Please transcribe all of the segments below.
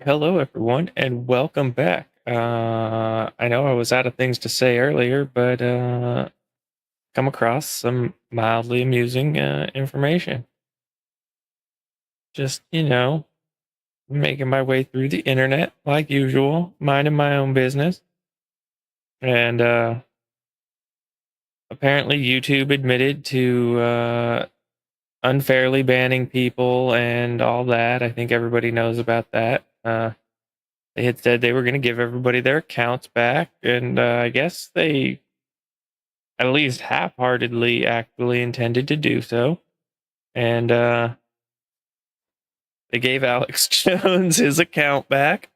Hello, everyone, and welcome back. I know I was out of things to say earlier, but come across some mildly amusing information. Just, making my way through the internet like usual, minding my own business. And apparently, YouTube admitted to unfairly banning people and all that. I think everybody knows about that. They had said they were going to give everybody their accounts back, and I guess they at least half-heartedly actually intended to do so. And they gave Alex Jones his account back,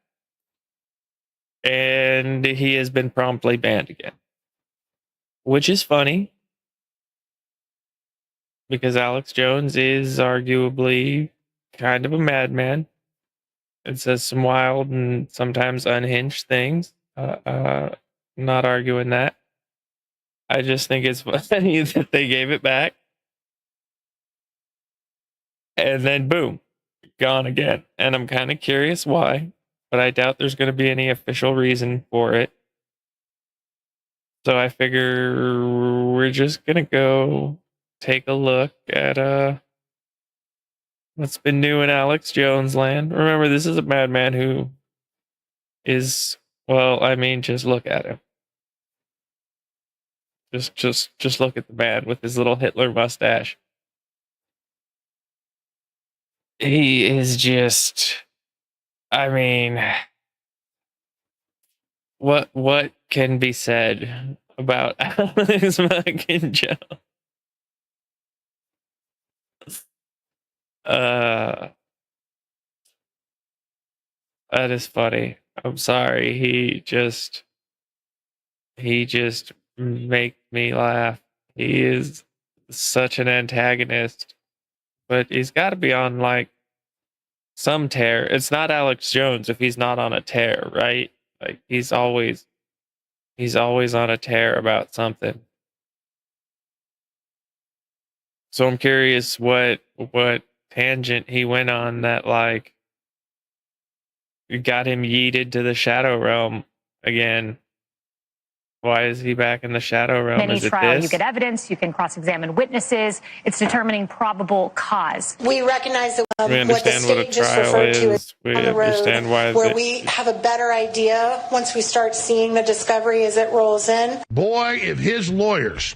and he has been promptly banned again. Which is funny, because Alex Jones is arguably kind of a madman. It says some wild and sometimes unhinged things. Not arguing that. I just think it's funny that they gave it back. And then boom, gone again. And I'm kind of curious why, but I doubt there's going to be any official reason for it. So I figure we're just going to go take a look at what's been new in Alex Jones land. Remember, this is a madman who is, well, I mean, just look at him. Just look at the man with his little Hitler mustache. He is just, I mean, what can be said about Alex fucking Jones? That is funny. I'm sorry. He just make me laugh. He is such an antagonist, but he's got to be on like some tear. It's not Alex Jones if he's not on a tear, right? Like he's always on a tear about something. So I'm curious what tangent he went on that like got him yeeted to the shadow realm again. Why is he back in the shadow realm? Any trial, you get evidence, you can cross-examine witnesses. It's determining probable cause. We recognize that we understand what a trial is. We understand why where we have a better idea once we start seeing the discovery as it rolls in. Boy, if his lawyers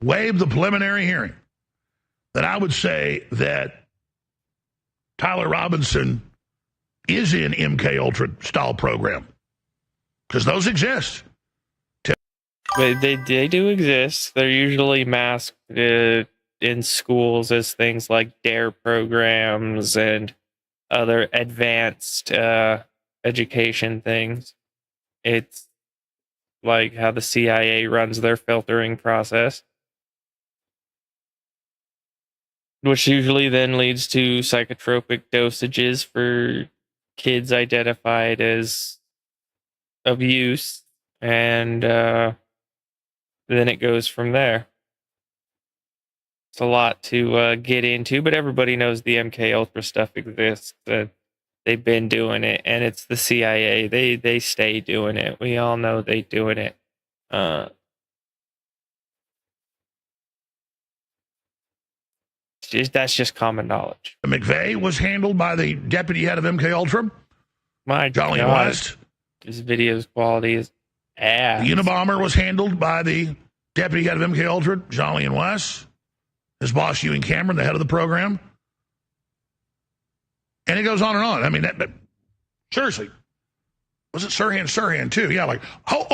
waived the preliminary hearing, then I would say that Tyler Robinson is in MK Ultra style program, because those exist. They do exist. They're usually masked in schools as things like DARE programs and other advanced education things. It's like how the CIA runs their filtering process, which usually then leads to psychotropic dosages for kids identified as abuse, and then it goes from there. It's a lot to get into, but everybody knows the MK Ultra stuff exists. They've been doing it, and it's the CIA. They stay doing it. We all know they doing it. That's just common knowledge. McVeigh was handled by the deputy head of MK Ultra, My Jolly God, West. His video's quality is ass. The Unabomber was handled by the deputy head of MK Ultra, Jolly and West. His boss, Ewan Cameron, the head of the program. And it goes on and on. I mean, that seriously. Was it Sirhan too? Yeah, like, oh,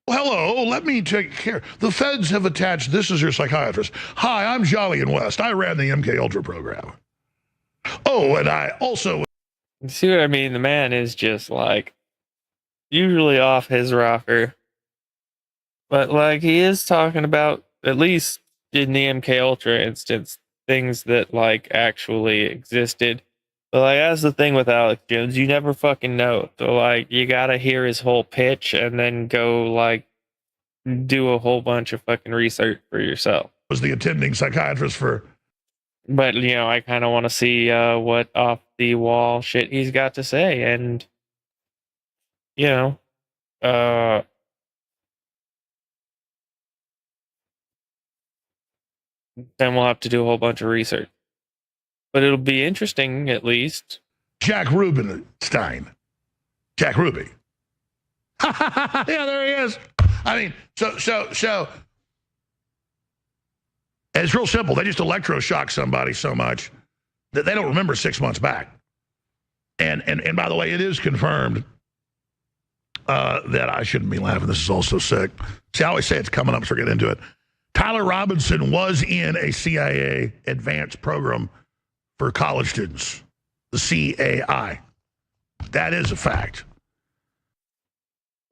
hello, let me take care. The feds have attached, this is your psychiatrist. Hi, I'm Jolly and West. I ran the MK Ultra program. Oh, and I also... See what I mean? The man is just like usually off his rocker, but like he is talking about, at least in the MK Ultra instance, things that like actually existed. But like that's the thing with Alex Jones, you never fucking know. So like you gotta hear his whole pitch and then go like do a whole bunch of fucking research for yourself. Was the attending psychiatrist for But I kind of want to see what off the wall shit he's got to say, and you know, uh, then we'll have to do a whole bunch of research. But it'll be interesting, at least. Jack Rubenstein. Jack Ruby. Yeah, there he is. I mean, so it's real simple. They just electroshock somebody so much that they don't remember 6 months back. And by the way, it is confirmed that I shouldn't be laughing. This is all so sick. See, I always say it's coming up, so we're getting into it. Tyler Robinson was in a CIA advanced program for college students, the CAI. That is a fact.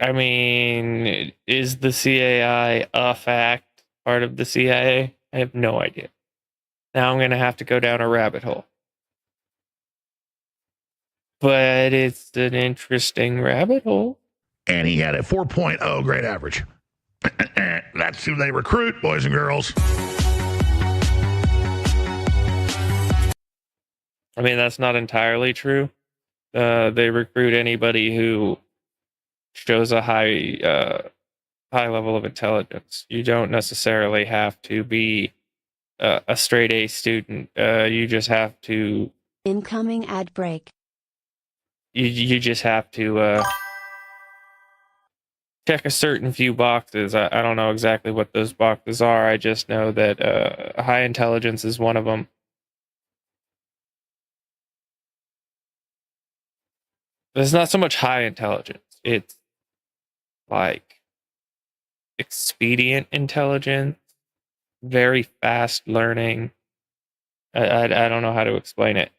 I mean, is the CAI a fact, part of the CIA? I have no idea. Now I'm going to have to go down a rabbit hole. But it's an interesting rabbit hole. And he had a 4.0 grade average. That's who they recruit, boys and girls. I mean, that's not entirely true. They recruit anybody who shows a high level of intelligence. You don't necessarily have to be a straight A student. You just have to. Incoming ad break. You just have to check a certain few boxes. I don't know exactly what those boxes are. I just know that high intelligence is one of them. It's not so much high intelligence. It's like expedient intelligence, very fast learning. I don't know how to explain it.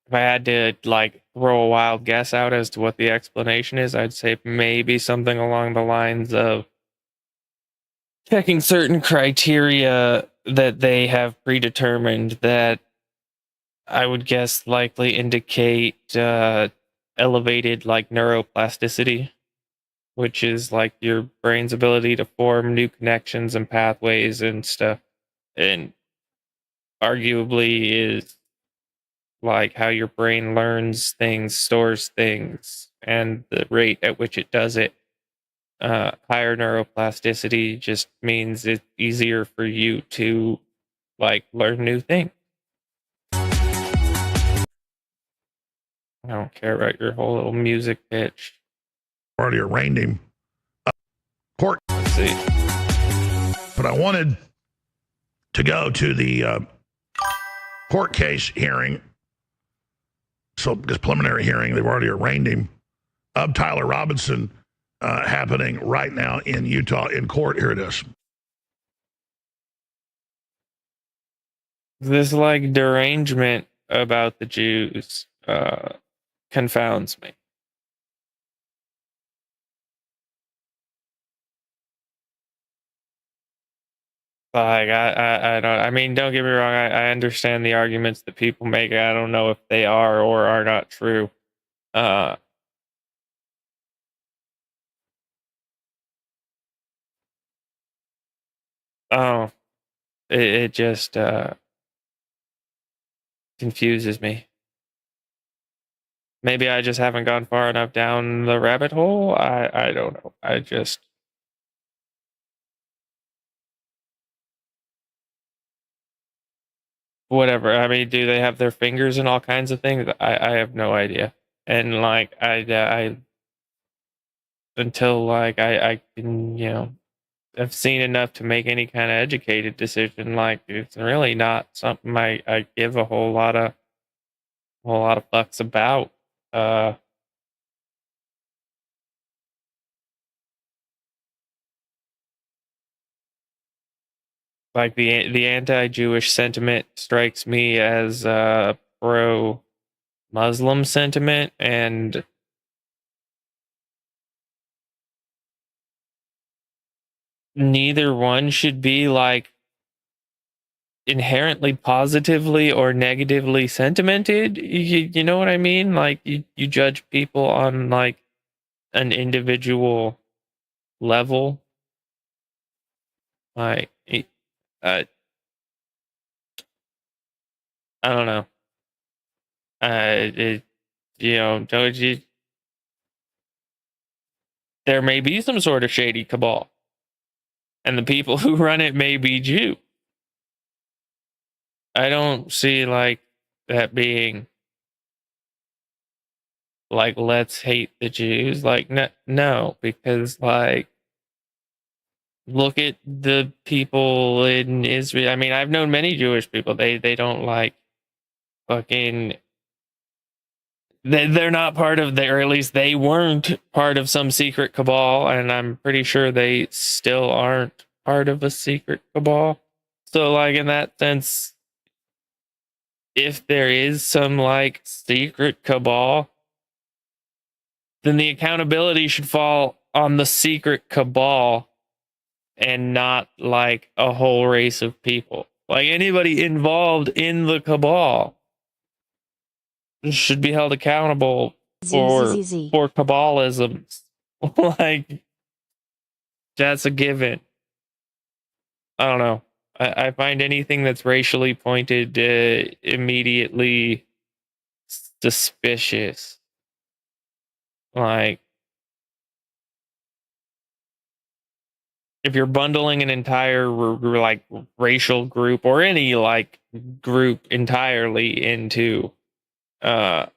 If I had to throw a wild guess out as to what the explanation is, I'd say maybe something along the lines of checking certain criteria that they have predetermined that I would guess likely indicate elevated neuroplasticity, which is your brain's ability to form new connections and pathways and stuff, and arguably is how your brain learns things, stores things, and the rate at which it does it. Higher neuroplasticity just means it's easier for you to learn new things. I don't care about your whole little music pitch. Already arraigned him. Court. Let's see. But I wanted to go to the court case hearing. So this preliminary hearing, they've already arraigned him, of Tyler Robinson, happening right now in Utah in court. Here it is. This derangement about the Jews confounds me. I don't. I mean, don't get me wrong. I understand the arguments that people make. I don't know if they are or are not true. Oh, it just confuses me. Maybe I just haven't gone far enough down the rabbit hole. I don't know. I just. Whatever. I mean, do they have their fingers in all kinds of things? I have no idea. And I until I can I've seen enough to make any kind of educated decision. It's really not something I give a whole lot of fucks about. The anti-Jewish sentiment strikes me as pro-Muslim sentiment, and neither one should be inherently positively or negatively sentimented. You know what I mean? You judge people on an individual level. Like, I don't know. Don't you? There may be some sort of shady cabal, and the people who run it may be Jew. I don't see like that being like, let's hate the Jews. Like, no, because like, look at the people in Israel. I mean, I've known many Jewish people. They don't like fucking. They're not part of or at least they weren't part of some secret cabal, and I'm pretty sure they still aren't part of a secret cabal. So, like, in that sense, if there is some like secret cabal, then the accountability should fall on the secret cabal and not like a whole race of people. Like, anybody involved in the cabal should be held accountable for cabalisms. Like, that's a given. I don't know. I find anything that's racially pointed immediately suspicious. Like, if you're bundling an entire like racial group or any like group entirely into a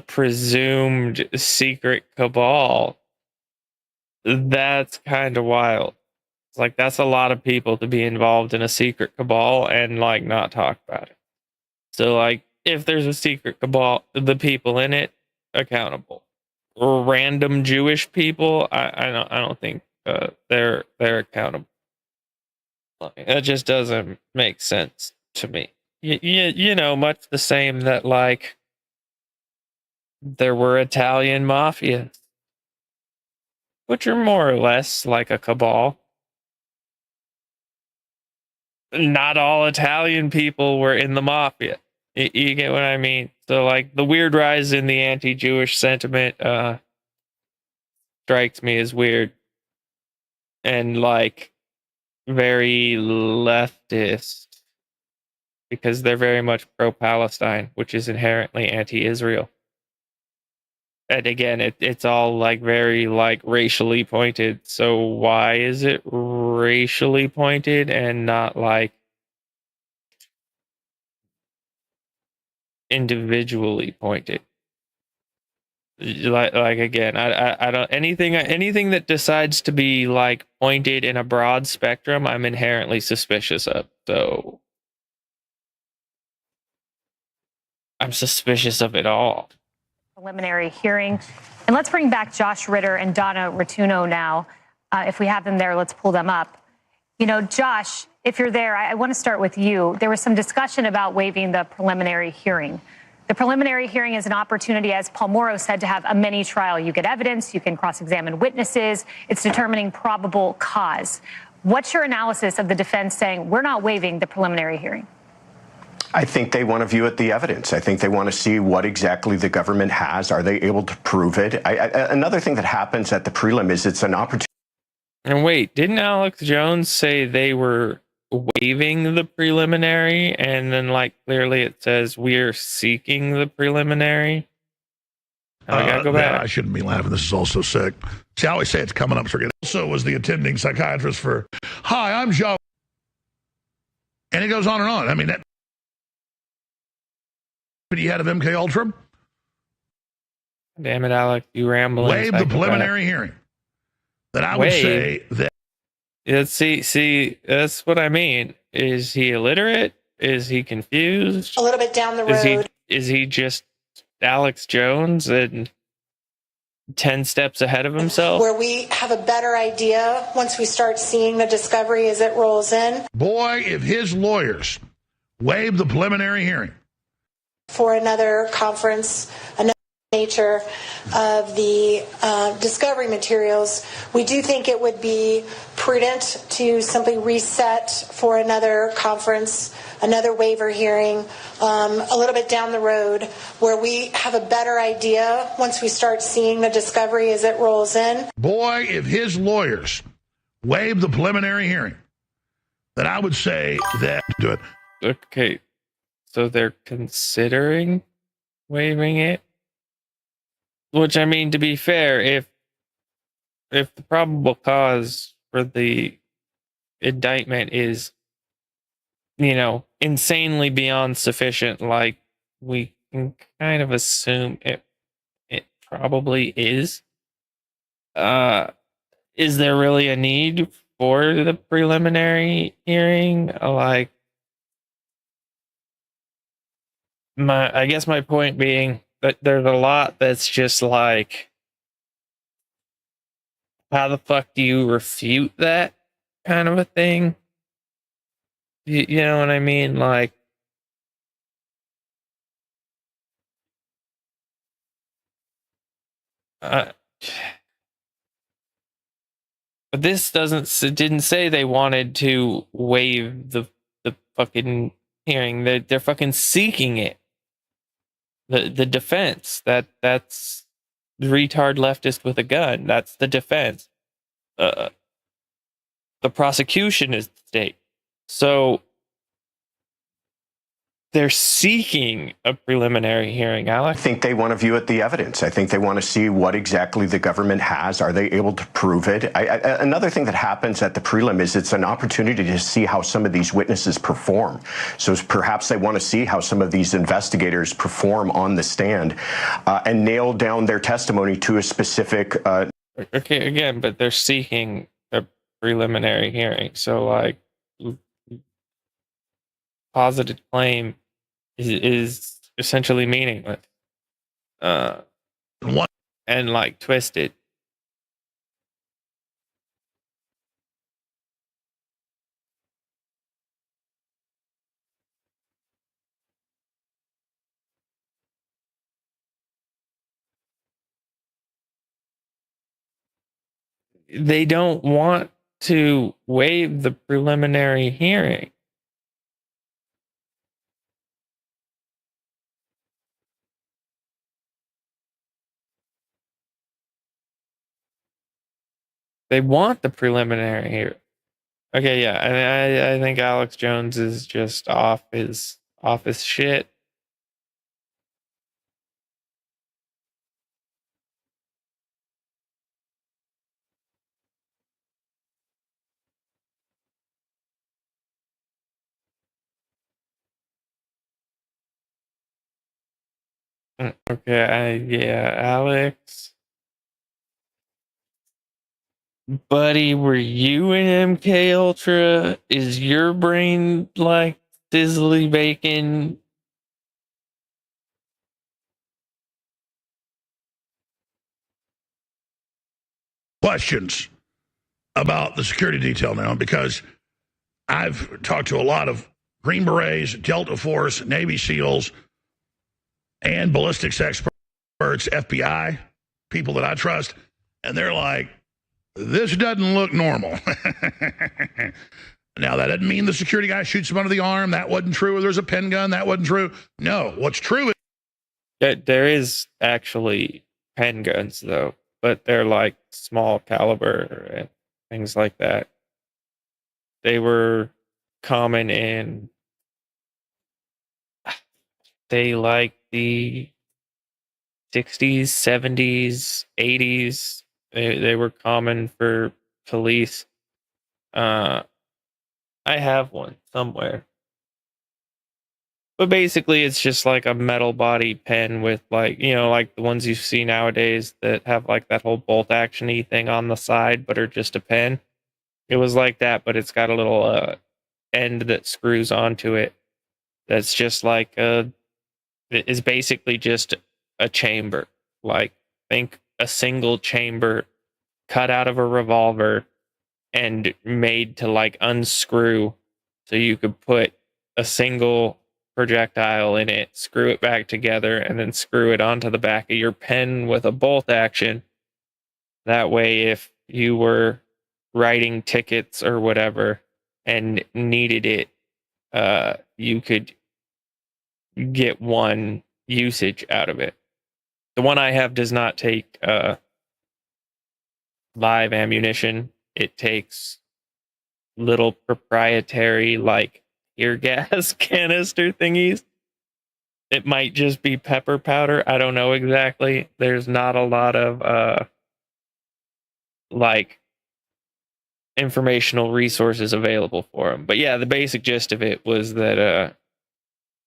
presumed secret cabal, that's kind of wild. It's like, that's a lot of people to be involved in a secret cabal and like not talk about it. So like, if there's a secret cabal, the people in it accountable. Random Jewish people, I don't think they're accountable. That just doesn't make sense to me. You know, much the same that like there were Italian mafias, which are more or less like a cabal. Not all Italian people were in the mafia. You get what I mean? So like, the weird rise in the anti-Jewish sentiment strikes me as weird and like very leftist, because they're very much pro-Palestine, which is inherently anti-Israel. And again, it's all like very like racially pointed. So why is it racially pointed and not like individually pointed? Like again, I don't, anything that decides to be like pointed in a broad spectrum, I'm inherently suspicious of. So I'm suspicious of it all. Preliminary hearing. And let's bring back Josh Ritter and Donna Rotuno now. If we have them there, let's pull them up. You know, Josh, if you're there, I want to start with you. There was some discussion about waiving the preliminary hearing. The preliminary hearing is an opportunity, as Paul Morrow said, to have a mini trial. You get evidence, you can cross-examine witnesses. It's determining probable cause. What's your analysis of the defense saying we're not waiving the preliminary hearing? I think they want to view it the evidence. I think they want to see what exactly the government has. Are they able to prove it? Another thing that happens at the prelim is it's an opportunity. And wait, didn't Alex Jones say they were waiving the preliminary, and then like clearly it says we're seeking the preliminary? I gotta go back. I shouldn't be laughing. This is all so sick. See, I always say it's coming up. Also was the attending psychiatrist for, hi, I'm Joe. And it goes on and on. I mean, that he had of MK Ultra. Damn it, Alec, you rambling. Waive the preliminary hearing. That I would say that. Yeah, see, that's what I mean. Is he illiterate? Is he confused? A little bit down the road. Is he just Alex Jones and 10 steps ahead of himself? Where we have a better idea once we start seeing the discovery as it rolls in. Boy, if his lawyers waive the preliminary hearing For another conference, another nature of the discovery materials, we do think it would be prudent to simply reset for another conference, another waiver hearing, a little bit down the road, where we have a better idea once we start seeing the discovery as it rolls in. Boy, if his lawyers waive the preliminary hearing, then I would say that do it. Okay, so they're considering waiving it. Which, I mean, to be fair, if the probable cause for the indictment is, insanely beyond sufficient, like we can kind of assume it probably is. Is there really a need for the preliminary hearing? Like, I guess my point being that there's a lot that's just like, how the fuck do you refute that kind of a thing? You know what I mean? Like, but this didn't say they wanted to waive the fucking hearing. They're fucking seeking it. The defense, that's retard leftist with a gun. That's the defense. The prosecution is the state. So they're seeking a preliminary hearing, Alex. I think they want to view the evidence. I think they want to see what exactly the government has. Are they able to prove it? Another thing that happens at the prelim is it's an opportunity to see how some of these witnesses perform. So perhaps they want to see how some of these investigators perform on the stand and nail down their testimony to a specific... Okay, again, but they're seeking a preliminary hearing. So, like, positive claim is essentially meaningless. What? And, like, twisted. They don't want to waive the preliminary hearing. They want the preliminary hearing. Okay, yeah, I think Alex Jones is just off his shit. Okay, yeah, Alex. Buddy, were you in MK Ultra? Is your brain like sizzly bacon? Questions about the security detail now, because I've talked to a lot of Green Berets, Delta Force, Navy SEALs, and ballistics experts, FBI, people that I trust, and they're like, this doesn't look normal. Now, that doesn't mean the security guy shoots him under the arm. That wasn't true. Or there's a pen gun. That wasn't true. No, what's true is... There is actually pen guns, though, but they're like small caliber and things like that. They were common in, say, like the 60s, 70s, 80s. They were common for police. I have one somewhere. But basically, it's just like a metal body pen with, like, like the ones you see nowadays that have like that whole bolt action-y thing on the side, but are just a pen. It was like that, but it's got a little end that screws onto it. That's just like it is basically just a chamber. Like, think a single chamber cut out of a revolver and made to like unscrew so you could put a single projectile in it, screw it back together, and then screw it onto the back of your pen with a bolt action. That way, if you were writing tickets or whatever and needed it, you could get one usage out of it. The one I have does not take live ammunition. It takes little proprietary, like, tear gas canister thingies. It might just be pepper powder. I don't know exactly. There's not a lot of like informational resources available for them. But yeah, the basic gist of it was that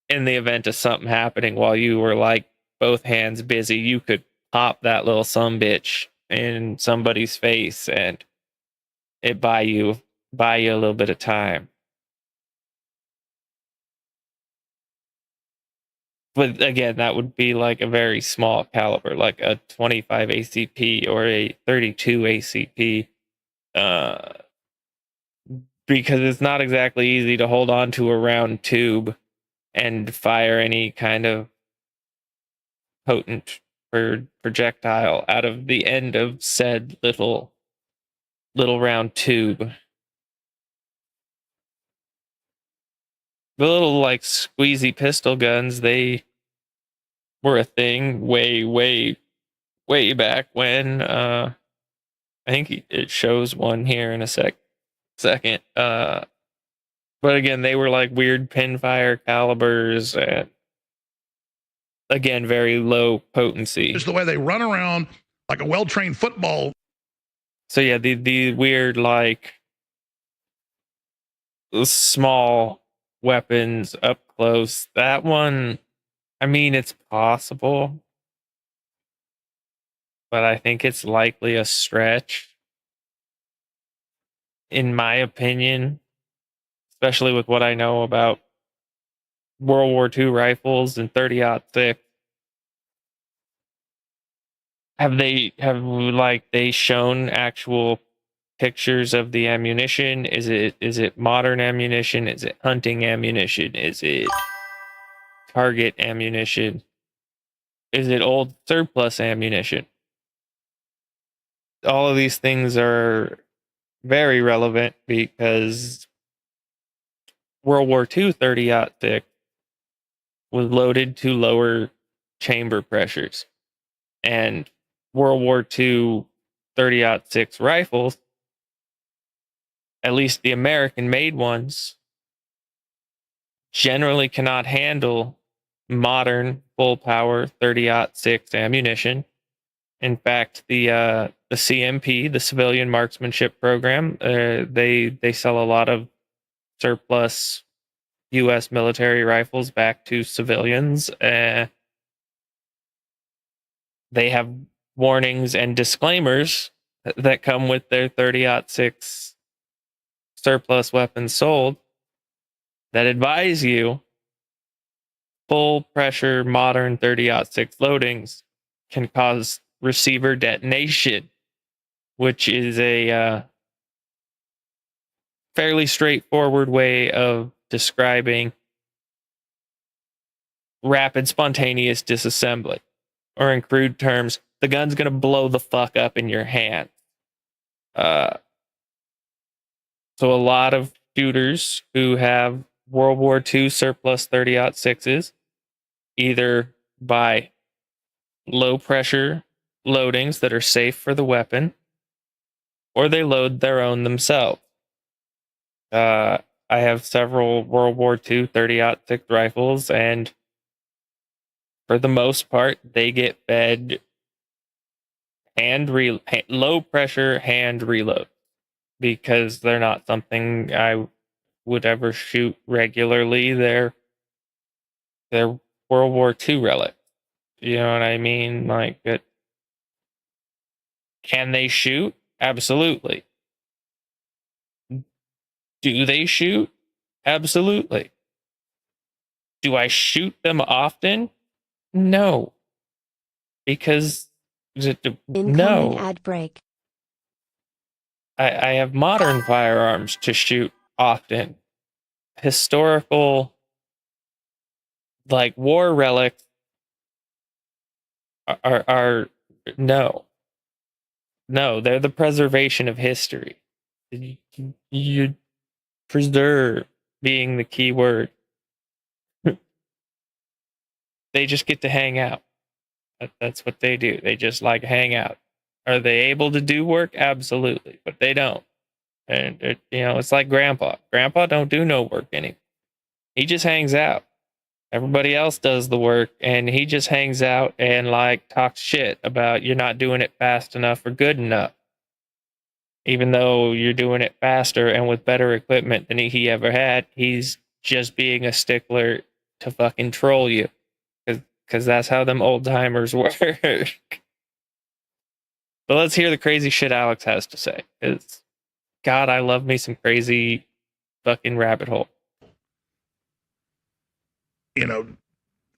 in the event of something happening while you were like both hands busy, you could pop that little sumbitch in somebody's face and it buy you a little bit of time. But again, that would be like a very small caliber, like a 25 ACP or a 32 ACP, because it's not exactly easy to hold on to a round tube and fire any kind of potent projectile out of the end of said little round tube. The little like squeezy pistol guns, they were a thing way back when. I think it shows one here in a second. But again, they were like weird pinfire calibers and again very low potency. Just the way they run around like a well-trained football. So yeah, the weird like small weapons up close. That one, I mean, it's possible, but I think it's likely a stretch, in my opinion, especially with what I know about World War II rifles and 30-06. Have they shown actual pictures of the ammunition? Is it modern ammunition? Is it hunting ammunition? Is it target ammunition? Is it old surplus ammunition? All of these things are very relevant because World War II 30-06 was loaded to lower chamber pressures, and World War II 30-06 rifles, at least the American-made ones, generally cannot handle modern full-power 30-06 ammunition. In fact, the CMP, the Civilian Marksmanship Program, they sell a lot of surplus U.S. military rifles back to civilians. They have warnings and disclaimers that come with their 30-06 surplus weapons sold that advise you full pressure modern 30-06 loadings can cause receiver detonation, which is a fairly straightforward way of describing rapid spontaneous disassembly, or in crude terms, the gun's going to blow the fuck up in your hand. So a lot of shooters who have World War II surplus 30-06s either buy low pressure loadings that are safe for the weapon, or they load their own themselves. I have several World War II 30-06 rifles, and for the most part, they get fed low pressure hand reload, because they're not something I would ever shoot regularly. They're World War II relics. You know what I mean? Like, can they shoot? Absolutely. Do they shoot? Absolutely. Do I shoot them often? No. Because Incoming no. ad break. I have modern firearms to shoot often. Historical like war relics are no, they're the preservation of history. You preserve being the key word. They just get to hang out. That's what they do. They just like hang out. Are they able to do work? Absolutely, but they don't. And it's like grandpa. Grandpa don't do no work anymore. He just hangs out. Everybody else does the work, and he just hangs out and like talks shit about you're not doing it fast enough or good enough. Even though you're doing it faster and with better equipment than he ever had, he's just being a stickler to fucking troll you. Because that's how them old timers work. But let's hear the crazy shit Alex has to say. Because, God, I love me some crazy fucking rabbit hole.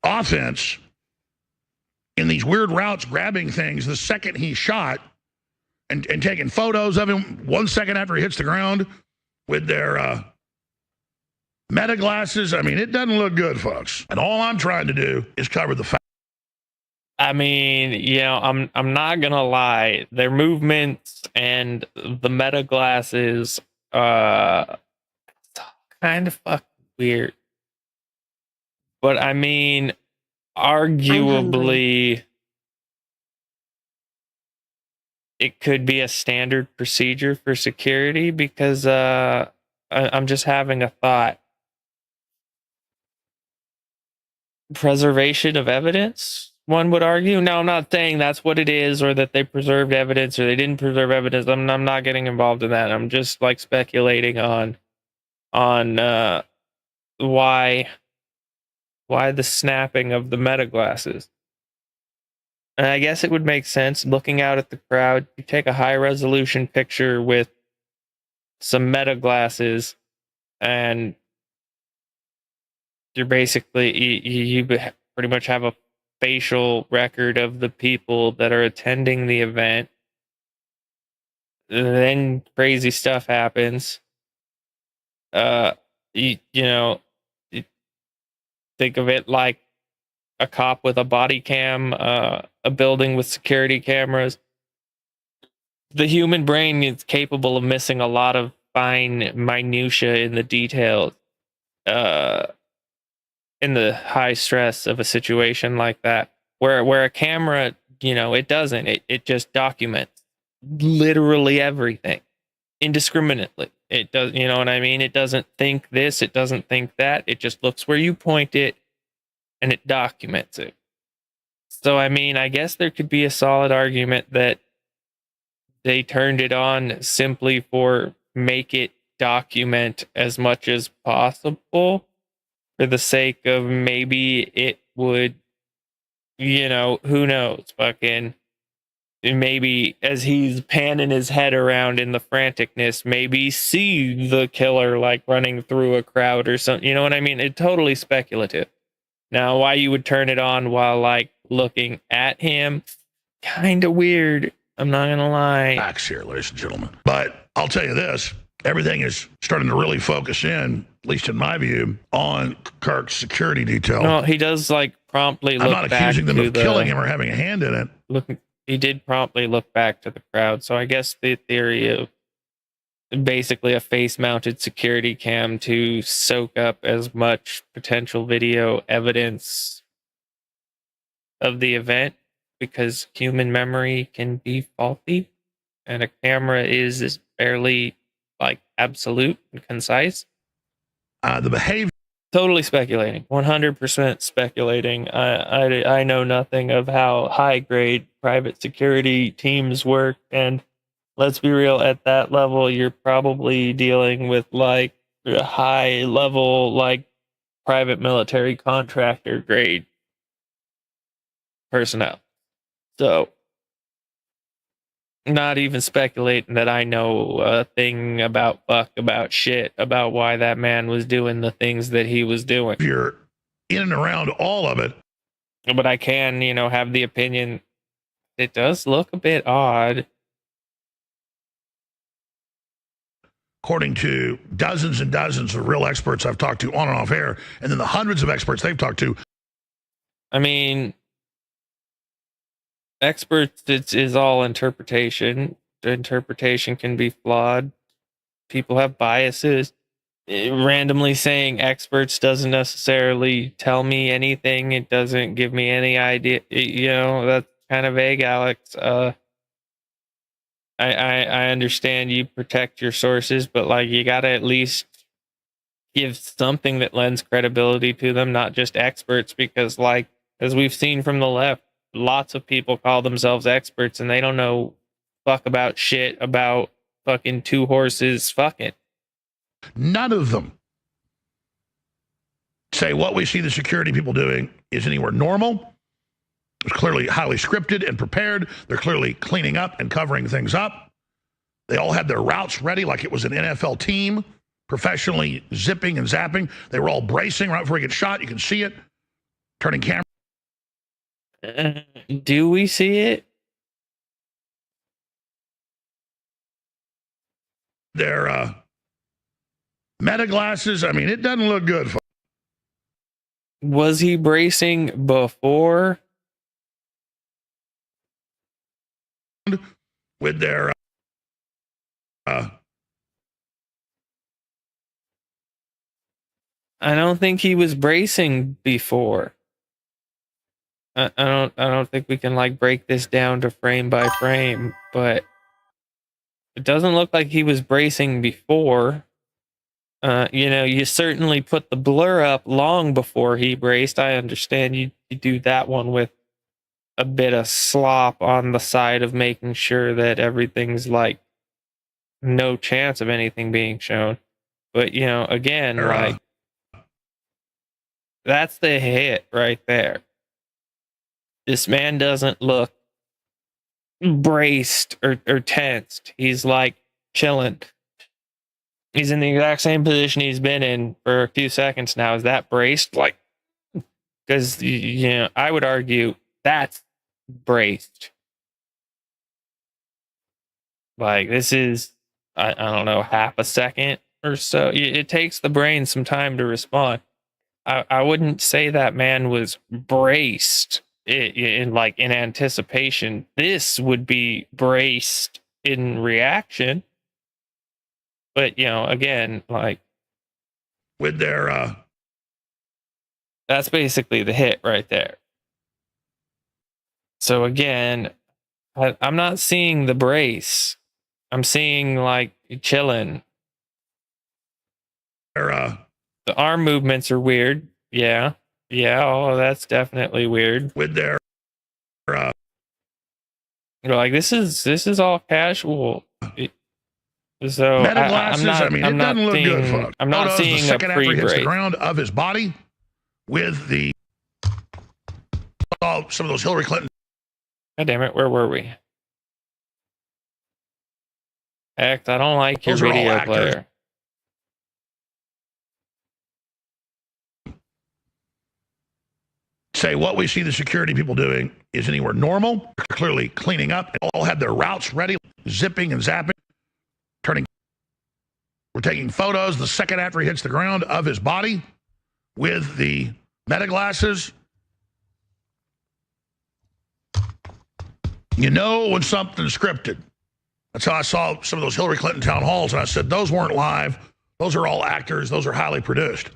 Offense in these weird routes, grabbing things the second he shot and taking photos of him 1 second after he hits the ground with their meta glasses. I mean, it doesn't look good, folks. And all I'm trying to do is cover the fact. I mean, I'm not gonna lie. Their movements and the meta glasses, kind of fucking weird. But I mean, arguably, it could be a standard procedure for security because I'm just having a thought. Preservation of evidence, one would argue. Now, I'm not saying that's what it is or that they preserved evidence or they didn't preserve evidence. I'm not getting involved in that. I'm just like speculating on why the snapping of the meta glasses. And I guess it would make sense looking out at the crowd. You take a high resolution picture with some meta glasses and you're basically you pretty much have a facial record of the people that are attending the event. Then crazy stuff happens. You think of it like a cop with a body cam, a building with security cameras. The human brain is capable of missing a lot of fine minutia in the details. In the high stress of a situation like that, where a camera, it doesn't. It just documents literally everything indiscriminately. It does, you know what I mean? It doesn't think this, it doesn't think that. It just looks where you point it and it documents it. So, I mean, I guess there could be a solid argument that they turned it on simply for make it document as much as possible for the sake of maybe it would, who knows, fucking, maybe as he's panning his head around in the franticness, maybe see the killer like running through a crowd or something. You know what I mean? It's totally speculative. Now, why you would turn it on while like looking at him, kind of weird. I'm not gonna lie. Facts here, ladies and gentlemen. But I'll tell you this. Everything is starting to really focus in, at least in my view, on Kirk's security detail. No, he does like promptly look back. I'm not accusing them of killing him or having a hand in it. He did promptly look back to the crowd. So I guess the theory of basically a face-mounted security cam to soak up as much potential video evidence of the event, because human memory can be faulty and a camera is fairly like absolute and concise. The behavior. Totally speculating. 100% speculating. I know nothing of how high grade private security teams work, and let's be real, at that level you're probably dealing with like a high level like private military contractor grade personnel. So not even speculating that I know a thing about shit about why that man was doing the things that he was doing. You're in and around all of it. But I can, have the opinion it does look a bit odd. According to dozens and dozens of real experts I've talked to on and off air, and then the hundreds of experts they've talked to, I mean, experts, is all interpretation. The interpretation can be flawed. People have biases. Randomly saying experts doesn't necessarily tell me anything. It doesn't give me any idea. That's kind of vague, Alex. I understand you protect your sources, but like you gotta at least give something that lends credibility to them, not just experts, because like as we've seen from the left, lots of people call themselves experts and they don't know fuck about shit about fucking two horses fucking. None of them say what we see the security people doing is anywhere normal. It's clearly highly scripted and prepared. They're clearly cleaning up and covering things up. They all had their routes ready like it was an NFL team, professionally zipping and zapping. They were all bracing right before he gets shot. You can see it. Turning camera. Do we see it? Their meta glasses. I mean, it doesn't look good. Was he bracing before? With their I don't think he was bracing before. I don't think we can like break this down to frame by frame, but it doesn't look like he was bracing before. You certainly put the blur up long before he braced. I understand you do that one with a bit of slop on the side of making sure that everything's like no chance of anything being shown. But again, like that's the hit right there. This man doesn't look braced or tensed. He's like chilling. He's in the exact same position he's been in for a few seconds now. Is that braced? Like, because I would argue that's braced. Like this is, I don't know, half a second or so. It takes the brain some time to respond. I wouldn't say that man was braced in anticipation. This would be braced in reaction. But again, like with their that's basically the hit right there. So again, I'm not seeing the brace. I'm seeing like chilling. The arm movements are weird. Yeah. Oh, that's definitely weird. With their like this is all casual. So meta glasses. I'm it doesn't look good, folks. I'm not seeing the second a after he hits the pre-brace. ground of his body with the some of those Hillary Clinton. God damn it, where were we? Heck, I don't like your Those are all video actors. player. Say what we see the security people doing is anywhere normal. They're clearly cleaning up. They all had their routes ready, zipping and zapping, turning. We're taking photos the second after he hits the ground of his body with the meta glasses. You know when something's scripted. That's how I saw some of those Hillary Clinton town halls, and I said, those weren't live. Those are all actors. Those are highly produced.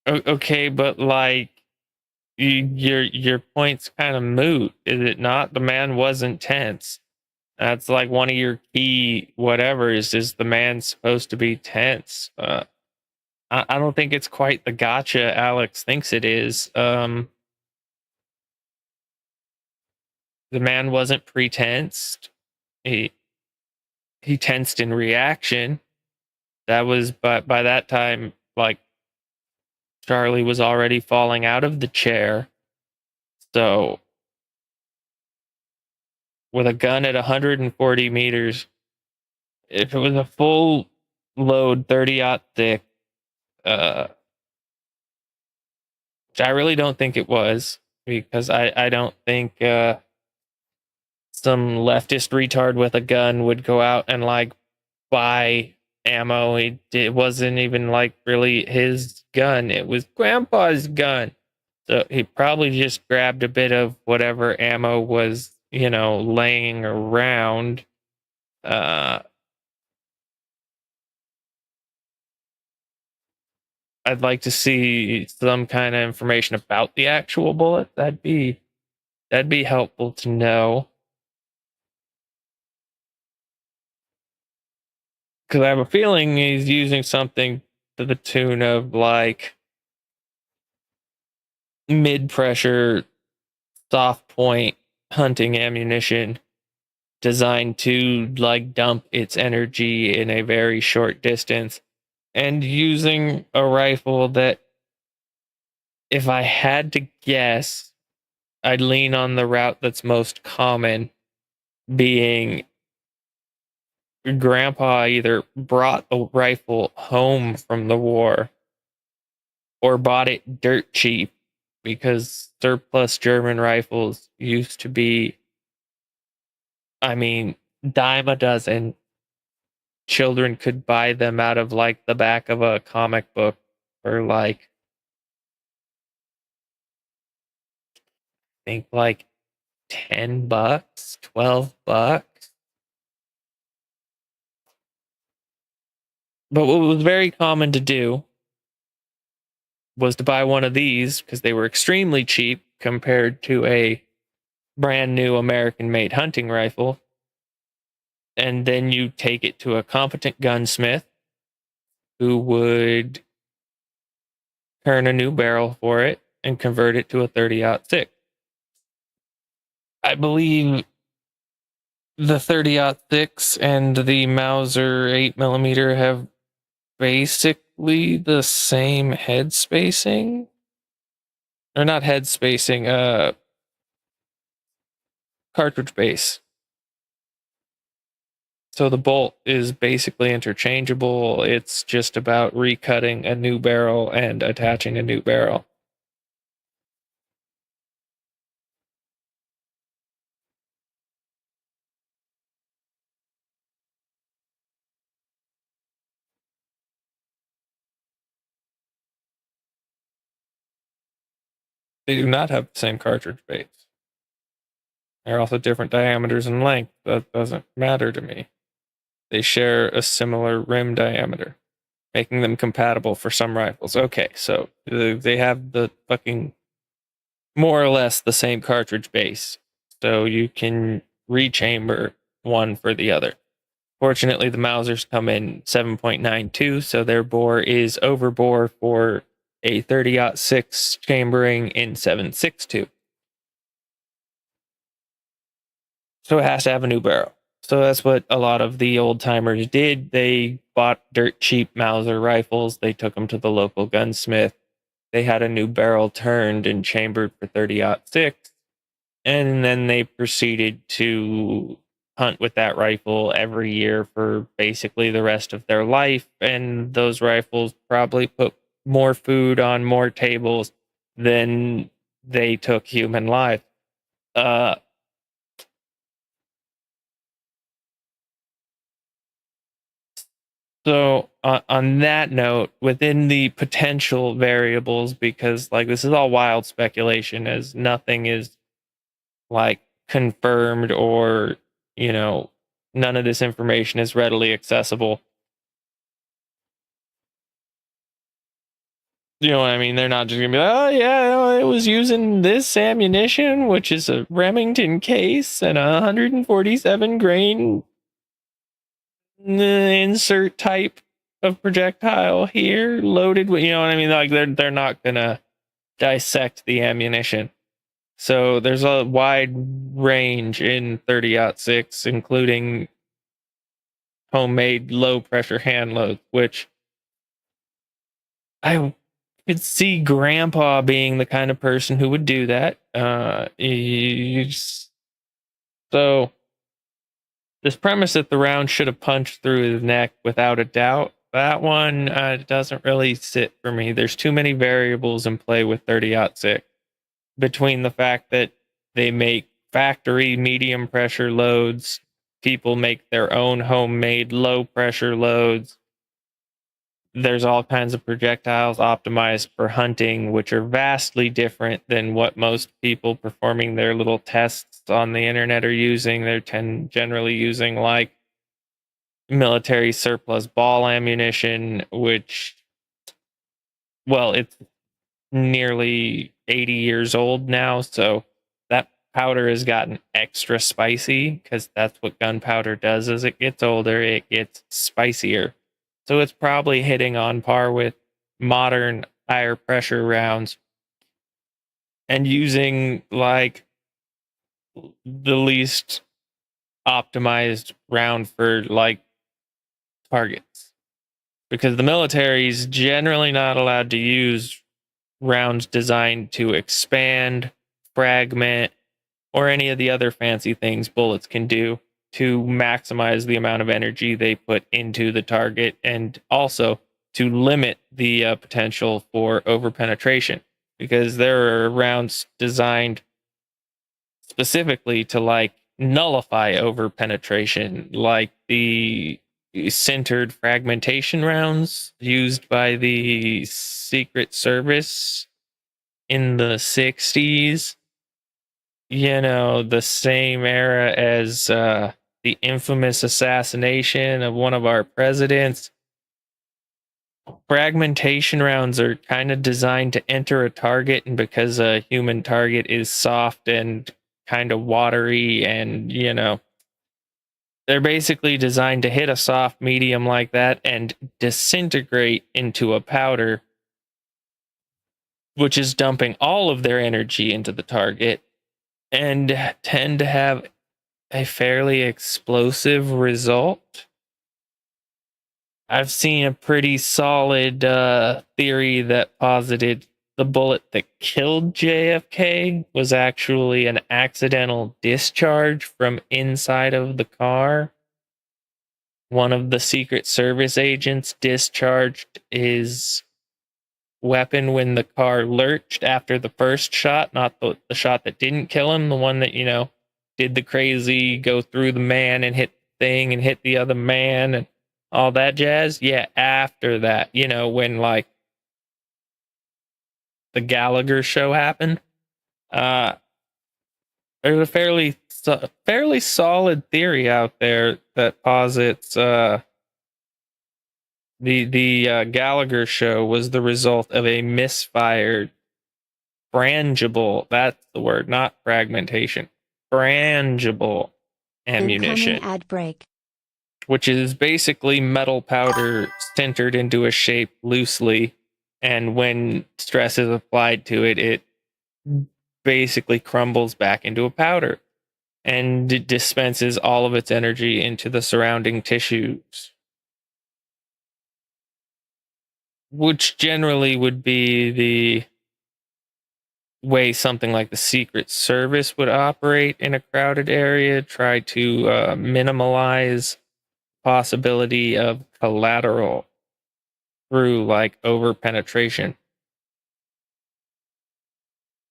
Okay, but like your point's kind of moot, is it not? The man wasn't tense. That's like one of your key whatevers is the man's supposed to be tense. I don't think it's quite the gotcha Alex thinks it is. The man wasn't pre-tensed. He tensed in reaction. That was, but by that time, like Charlie was already falling out of the chair. So with a gun at 140 meters, if it was a full load 30-aught thick, which I really don't think it was, because I don't think some leftist retard with a gun would go out and like buy ammo. It wasn't even like really his gun. It was Grandpa's gun. So he probably just grabbed a bit of whatever ammo was, laying around. I'd like to see some kind of information about the actual bullet. That'd be helpful to know. Because I have a feeling he's using something to the tune of like mid-pressure soft point hunting ammunition designed to like dump its energy in a very short distance, and using a rifle that, if I had to guess, I'd lean on the route that's most common, being grandpa either brought the rifle home from the war or bought it dirt cheap, because surplus German rifles used to be, dime a dozen. Children could buy them out of like the back of a comic book for like, I think like $10, $12. But what was very common to do was to buy one of these because they were extremely cheap compared to a brand new American made hunting rifle. And then you take it to a competent gunsmith who would turn a new barrel for it and convert it to a 30-06. I believe the 30-06 and the Mauser 8mm have basically the same head spacing. Or not head spacing, cartridge base. So the bolt is basically interchangeable. It's just about recutting a new barrel and attaching a new barrel. They do not have the same cartridge base. They're also different diameters and length. That doesn't matter to me. They share a similar rim diameter, making them compatible for some rifles. Okay, so they have the fucking more or less the same cartridge base, so you can rechamber one for the other. Fortunately, the Mausers come in 7.92, so their bore is over bore for a 30-06 chambering in 7.62. So it has to have a new barrel. So that's what a lot of the old timers did. They bought dirt cheap Mauser rifles. They took them to the local gunsmith. They had a new barrel turned and chambered for 30-06. And then they proceeded to hunt with that rifle every year for basically the rest of their life. And those rifles probably put more food on more tables than they took human life. So on that note, within the potential variables, because like this is all wild speculation, as nothing is like confirmed, or none of this information is readily accessible. You know what I mean? They're not just gonna be like, oh yeah, it was using this ammunition, which is a Remington case and a 147 grain insert type of projectile here, loaded with, what I mean? Like they're not gonna dissect the ammunition. So there's a wide range in 30-06, including homemade low pressure hand loads, which I could see grandpa being the kind of person who would do that. So this premise that the round should have punched through his neck, without a doubt, that one doesn't really sit for me. There's too many variables in play with 30-06, between the fact that they make factory medium pressure loads, people make their own homemade low pressure loads. there's all kinds of projectiles optimized for hunting, which are vastly different than what most people performing their little tests on the internet are using. They're generally using like military surplus ball ammunition, which, well, it's nearly 80 years old now, so that powder has gotten extra spicy because that's what gunpowder does. As it gets older, it gets spicier. So it's probably hitting on par with modern higher pressure rounds and using like the least optimized round for like targets, because the military is generally not allowed to use rounds designed to expand, fragment, or any of the other fancy things bullets can do to maximize the amount of energy they put into the target, and also to limit the potential for overpenetration, because there are rounds designed specifically to like nullify overpenetration, like the centered fragmentation rounds used by the Secret Service in the 60s. You know, the same era as the infamous assassination of one of our presidents. Fragmentation rounds are kind of designed to enter a target, and because a human target is soft and kind of watery, and you know, they're basically designed to hit a soft medium like that and disintegrate into a powder, which is dumping all of their energy into the target, and tend to have a fairly explosive result. I've seen a pretty solid theory that posited the bullet that killed JFK was actually an accidental discharge from inside of the car. One of the Secret Service agents discharged his weapon when the car lurched after the first shot, not the shot that didn't kill him, the one that, you know, did the crazy go through the man and hit the thing and hit the other man and all that jazz. Yeah, after that, you know, when like the Gallagher show happened, there's a fairly solid theory out there that posits the Gallagher show was the result of a misfired frangible, that's the word, not fragmentation, frangible ammunition. Incoming ad break. Which is basically metal powder centered into a shape loosely, and when stress is applied to it, it basically crumbles back into a powder and dispenses all of its energy into the surrounding tissues, which generally would be the way something like the Secret Service would operate in a crowded area, try to minimalize possibility of collateral through like over penetration.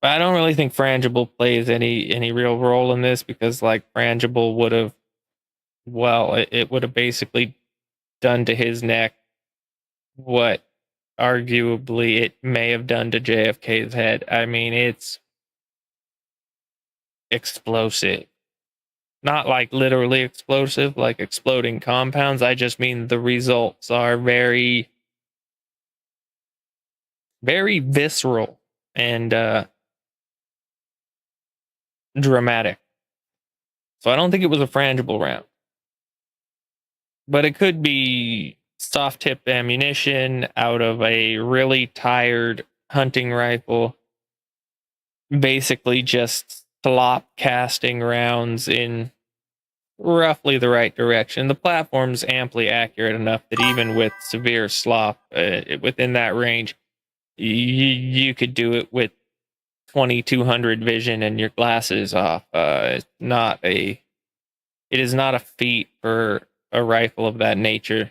But I don't really think frangible plays any real role in this, because like frangible would have, well, it would have basically done to his neck what arguably it may have done to JFK's head. I mean, it's explosive. Not like literally explosive, like exploding compounds. I just mean the results are very, very visceral and dramatic. So I don't think it was a frangible round. But it could be soft tip ammunition out of a really tired hunting rifle. Basically just slop casting rounds in roughly the right direction. The platform's amply accurate enough that even with severe slop within that range, you could do it with 2200 vision and your glasses off. It is not a feat for a rifle of that nature.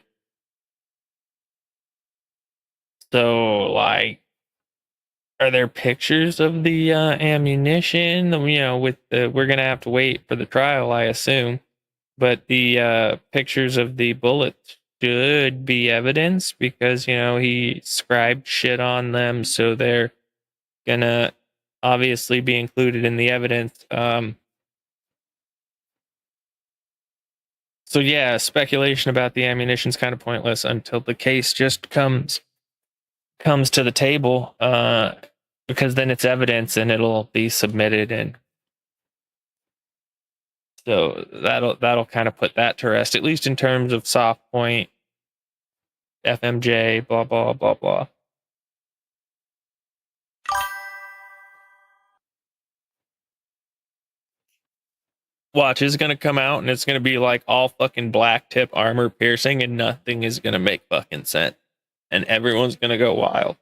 So, like, are there pictures of the ammunition? You know, we're gonna have to wait for the trial, I assume. But the pictures of the bullets should be evidence because, you know, he scribed shit on them, so they're gonna obviously be included in the evidence. So yeah, speculation about the ammunition is kind of pointless until the case just comes to the table, because then it's evidence and it'll be submitted, and so that'll kind of put that to rest, at least in terms of soft point, FMJ, blah blah blah blah. Watch, is gonna come out and it's gonna be like all fucking black tip armor piercing, and nothing is gonna make fucking sense, and everyone's gonna go wild.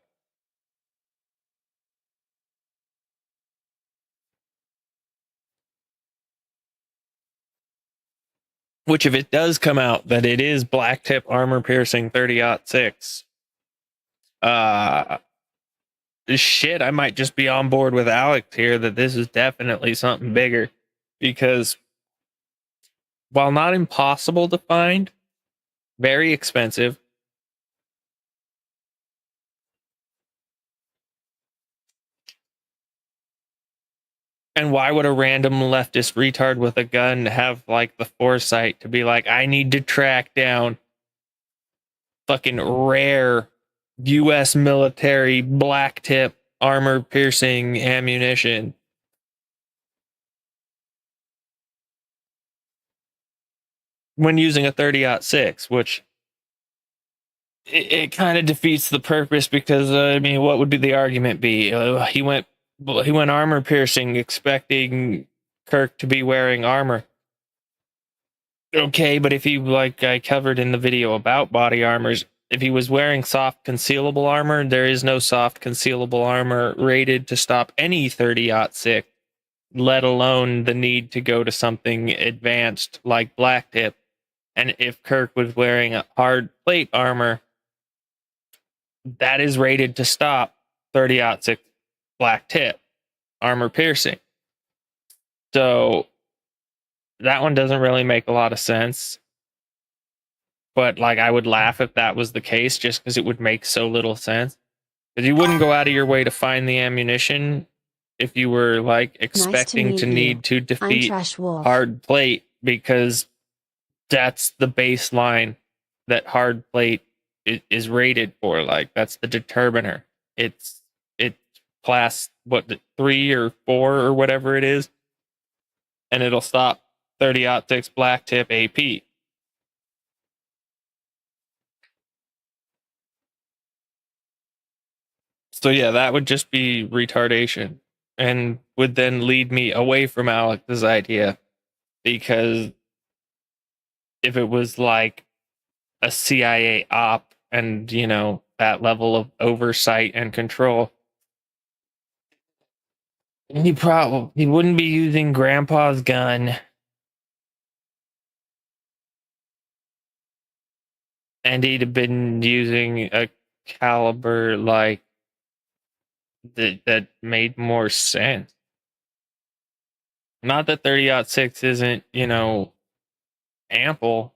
Which, if it does come out that it is black tip armor piercing 30-06, shit, I might just be on board with Alex here that this is definitely something bigger, because while not impossible to find, very expensive. And why would a random leftist retard with a gun have like the foresight to be like, I need to track down fucking rare US military black tip armor piercing ammunition? When using a 30-06, which it kind of defeats the purpose, because I mean, what would be the argument be? He went armor piercing expecting Kirk to be wearing armor. Okay, but if he, like I covered in the video about body armors, if he was wearing soft concealable armor, there is no soft concealable armor rated to stop any 30-06, let alone the need to go to something advanced like black tip. And if Kirk was wearing a hard plate armor, that is rated to stop 30-06 black tip armor piercing. So that one doesn't really make a lot of sense. But like, I would laugh if that was the case, just because it would make so little sense. Because you wouldn't go out of your way to find the ammunition if you were like expecting to need to defeat hard plate, because that's the baseline that hard plate is rated for. Like, that's the determiner. It's class, what, 3 or 4 or whatever it is, and it'll stop 30-06 black tip AP. So yeah, that would just be retardation, and would then lead me away from Alex's idea, because if it was like a CIA op and, you know, that level of oversight and control, he wouldn't be using Grandpa's gun, and he'd have been using a caliber like that made more sense. Not that 30-06 isn't, you know, ample,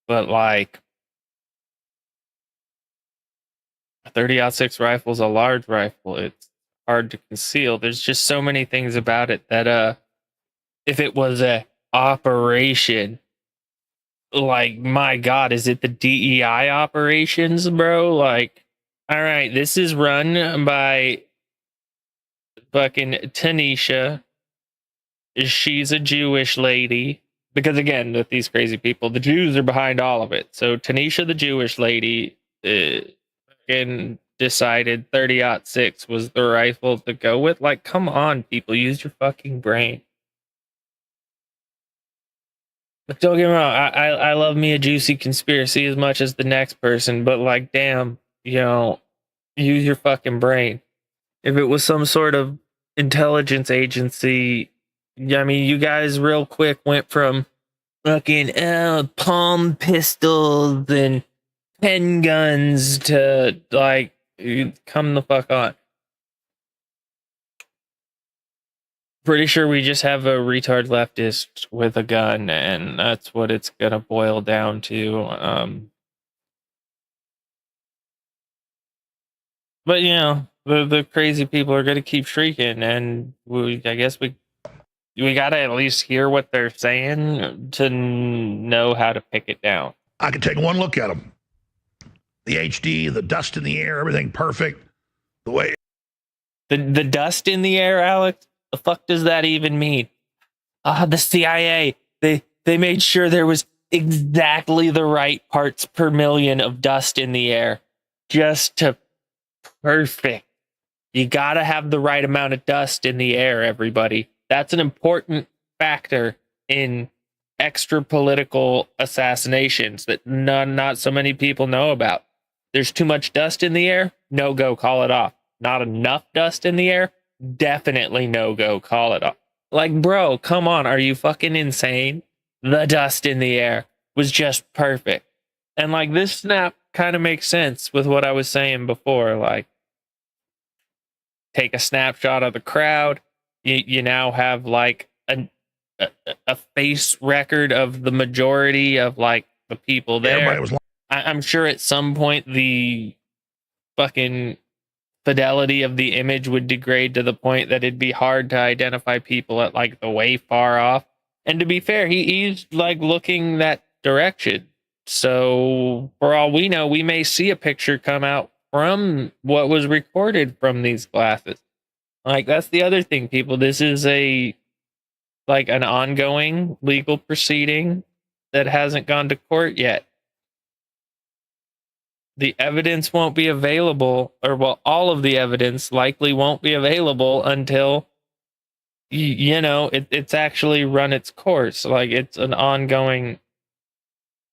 but like, a 30-06 rifle is a large rifle. It's hard to conceal. There's just so many things about it that if it was a operation, like, my God, is it the DEI operations, bro? Like, all right, this is run by fucking Tanisha. She's a Jewish lady. Because again, with these crazy people, the Jews are behind all of it. So Tanisha, the Jewish lady, fucking decided 30-06 was the rifle to go with. Like, come on, people, use your fucking brain. But don't get me wrong, I love me a juicy conspiracy as much as the next person, but like, damn, you know, use your fucking brain. If it was some sort of intelligence agency, I mean, you guys real quick went from fucking palm pistols and pen guns to like, come the fuck on. Pretty sure we just have a retard leftist with a gun, and that's what it's gonna boil down to. But you know, the crazy people are going to keep shrieking, and I guess we got to at least hear what they're saying to know how to pick it down. I could take one look at them. The HD, the dust in the air, everything perfect. The way the dust in the air, Alex. The fuck does that even mean? The CIA. They made sure there was exactly the right parts per million of dust in the air, just to perfect. You gotta have the right amount of dust in the air, everybody. That's an important factor in extra political assassinations that not so many people know about. There's too much dust in the air, no go, call it off. Not enough dust in the air, definitely no go, call it off. Like, bro, come on, are you fucking insane? The dust in the air was just perfect. And like, this snap kind of makes sense with what I was saying before. Like, take a snapshot of the crowd. You now have like a face record of the majority of like the people there. I'm sure at some point the fucking fidelity of the image would degrade to the point that it'd be hard to identify people at like the way far off. And to be fair, he's like looking that direction. So for all we know, we may see a picture come out from what was recorded from these glasses. Like, that's the other thing, people. This is an ongoing legal proceeding that hasn't gone to court yet. The evidence won't be available, or well, all of the evidence likely won't be available until it's actually run its course. Like, it's an ongoing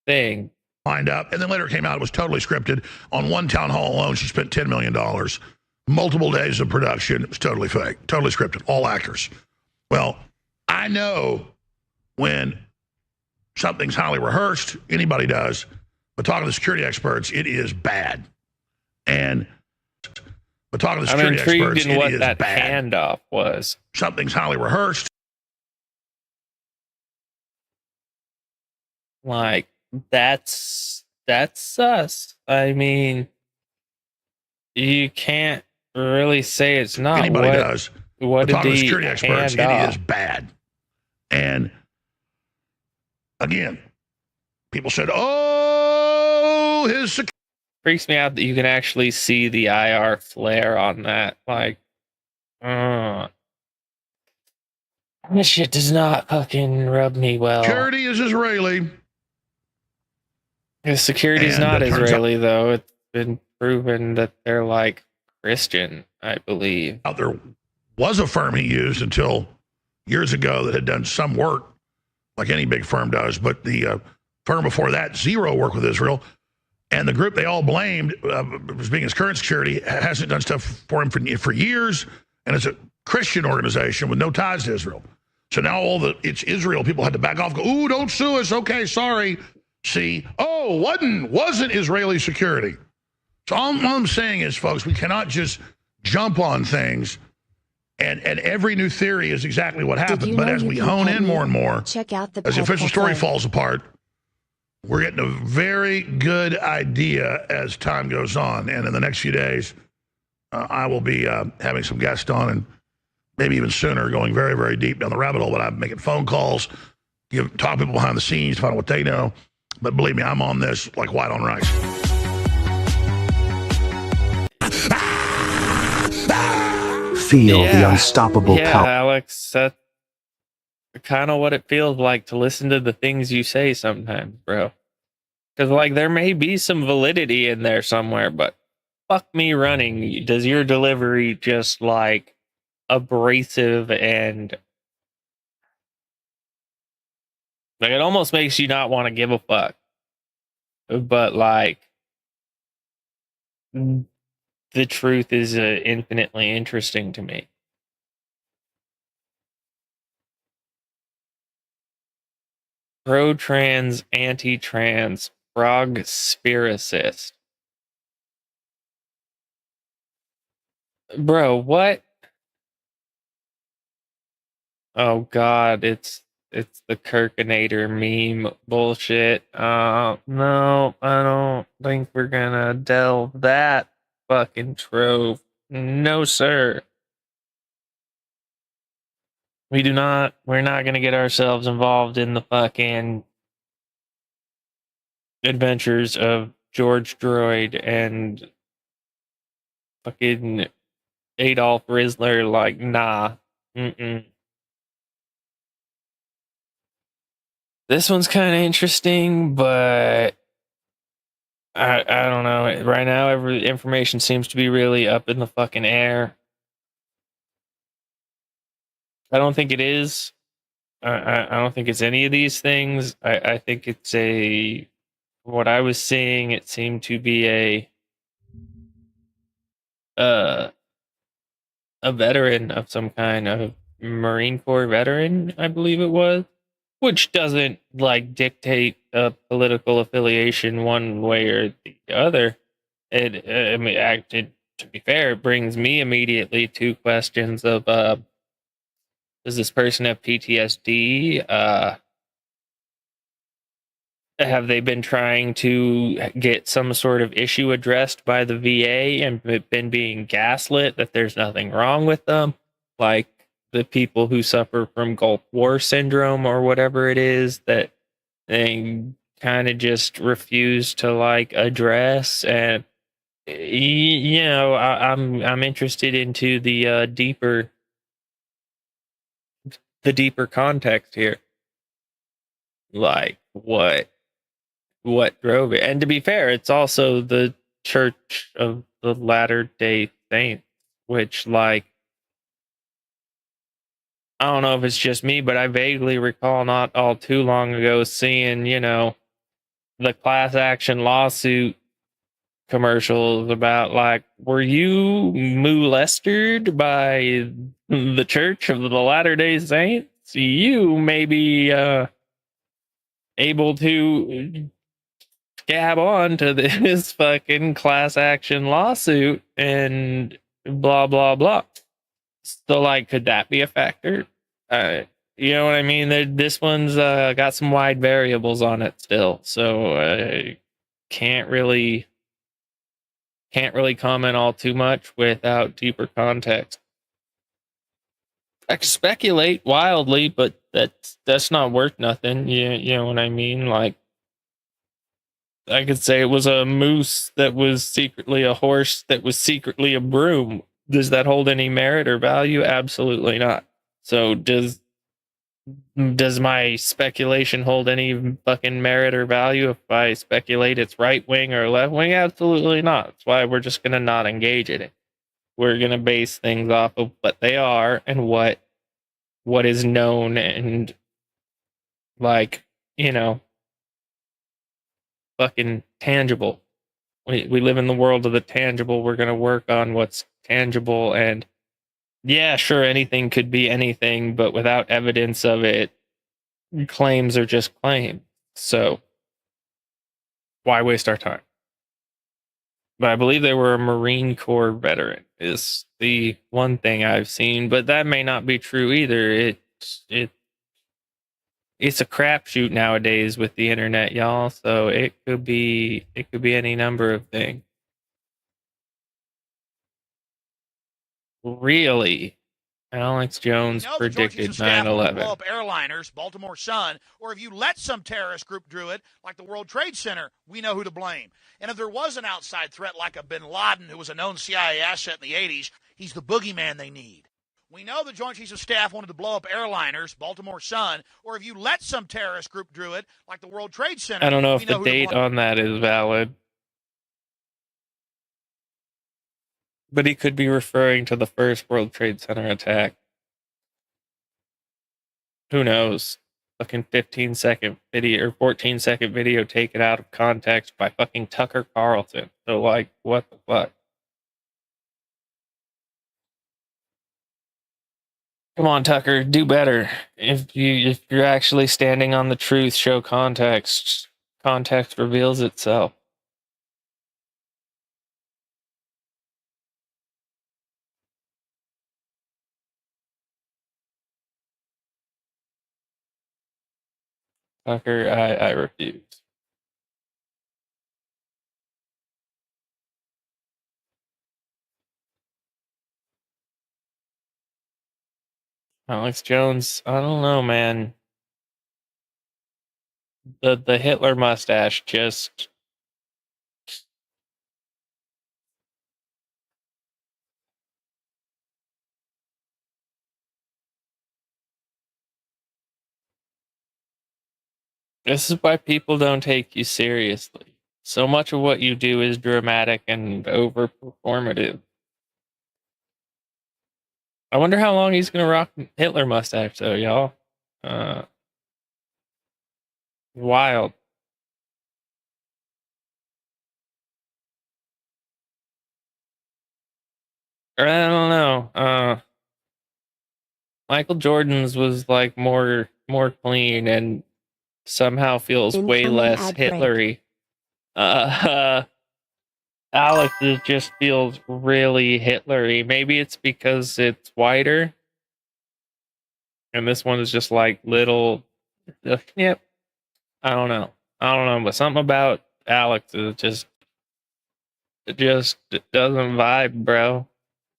thing. Lined up, and then later it came out it was totally scripted. On one town hall alone, she spent $10 million. Multiple days of production. It was totally fake, totally scripted, all actors. Well, I know when something's highly rehearsed, anybody does, but talking to the security experts, it is bad. And but talking to the security experts, in what that handoff was. Something's highly rehearsed. Like, that's sus. I mean, you can't really say it's not. Anybody does. What did the security experts? It is bad. And again, people said, "Oh, his security." Freaks me out that you can actually see the IR flare on that. Like, this shit does not fucking rub me well. Security is Israeli. The security is not Israeli, though. It's been proven that they're like Christian, I believe. There was a firm he used until years ago that had done some work, like any big firm does, but the firm before that, zero work with Israel. And the group they all blamed as being his current security hasn't done stuff for him for years, and it's a Christian organization with no ties to Israel. So now it's Israel. People had to back off, go, "Ooh, don't sue us. Okay, sorry." See, wasn't Israeli security. So all I'm saying is, folks, we cannot just jump on things, and every new theory is exactly what happened. But as we hone in more and more, check out as the official story falls apart, we're getting a very good idea as time goes on. And in the next few days, I will be having some guests on, and maybe even sooner, going very, very deep down the rabbit hole. But I'm making phone calls, talk to people behind the scenes, find out what they know. But believe me, I'm on this like white on rice. Feel the unstoppable power. Alex, that's kind of what it feels like to listen to the things you say sometimes, bro. Because, like, there may be some validity in there somewhere, but fuck me running. Does your delivery just, like, abrasive and... like, it almost makes you not want to give a fuck. But, like, the truth is infinitely interesting to me. Pro-trans, anti-trans, frog-spiricist. Bro, what? Oh, God, it's the Kirkinator meme bullshit. No, I don't think we're gonna delve that fucking trove. No, sir. We're not going to get ourselves involved in the fucking adventures of George Droid and fucking Adolf Rizzler. Like, nah. Mm-mm. This one's kind of interesting, but I don't know. Right now, every information seems to be really up in the fucking air. I don't think it is. I don't think it's any of these things. I think it's a. What I was seeing, it seemed to be uh, a veteran of some kind, of Marine Corps veteran, I believe it was, which doesn't like dictate a political affiliation one way or the other. I mean, to be fair, it brings me immediately to questions of does this person have PTSD? Have they been trying to get some sort of issue addressed by the VA and been being gaslit that there's nothing wrong with them? Like the people who suffer from Gulf War syndrome or whatever it is that they kind of just refuse to like address. And you know, I'm interested into the deeper context here, like what drove it. And to be fair, it's also the Church of the Latter-day Saints, which, like, I don't know if it's just me, but I vaguely recall not all too long ago seeing, you know, the class action lawsuit commercials about, like, were you molested by the Church of the Latter-day Saints? You may be able to scab on to this fucking class action lawsuit and blah blah blah. So, like, could that be a factor? Uh, you know what I mean? This one's got some wide variables on it still, so can't really comment all too much without deeper context. I could speculate wildly, but that's not worth nothing. You know what I mean? Like, I could say it was a moose that was secretly a horse that was secretly a broom. Does that hold any merit or value? Absolutely not. So does my speculation hold any fucking merit or value if I speculate it's right wing or left wing? Absolutely not. That's why we're just gonna not engage in it. We're gonna base things off of what they are and what is known and, like, you know, fucking tangible. We live in the world of the tangible. We're going to work on what's tangible. And yeah, sure, anything could be anything, but without evidence of it, claims are just claims. So why waste our time? But I believe they were a Marine Corps veteran, is the one thing I've seen, but that may not be true either. It's a crapshoot nowadays with the internet, y'all. So it could be any number of things. Really, Alex Jones predicted 9/11. Blow up airliners, Baltimore Sun, or if you let some terrorist group do it, like the World Trade Center, we know who to blame. And if there was an outside threat like a bin Laden, who was a known CIA asset in the 80s, he's the boogeyman they need. We know the Joint Chiefs of Staff wanted to blow up airliners, Baltimore Sun, or if you let some terrorist group do it, like the World Trade Center. I don't know if the date on that is valid. But he could be referring to the first World Trade Center attack. Who knows? Fucking 15-second video or 14-second video taken out of context by fucking Tucker Carlson. So, like, what the fuck? Come on, Tucker, do better. If you're actually standing on the truth, show context. Context reveals itself. Tucker, I refuse. Alex Jones, I don't know, man. The Hitler mustache just... This is why people don't take you seriously. So much of what you do is dramatic and over performative. I wonder how long he's gonna rock Hitler mustache though, y'all. Wild. Or I don't know. Michael Jordan's was like more clean and somehow feels way Incoming less ad break. Hitlery. Alex's just feels really Hitlery. Maybe it's because it's wider. And this one is just like little. Yep. I don't know. But something about Alex is just, it doesn't vibe, bro.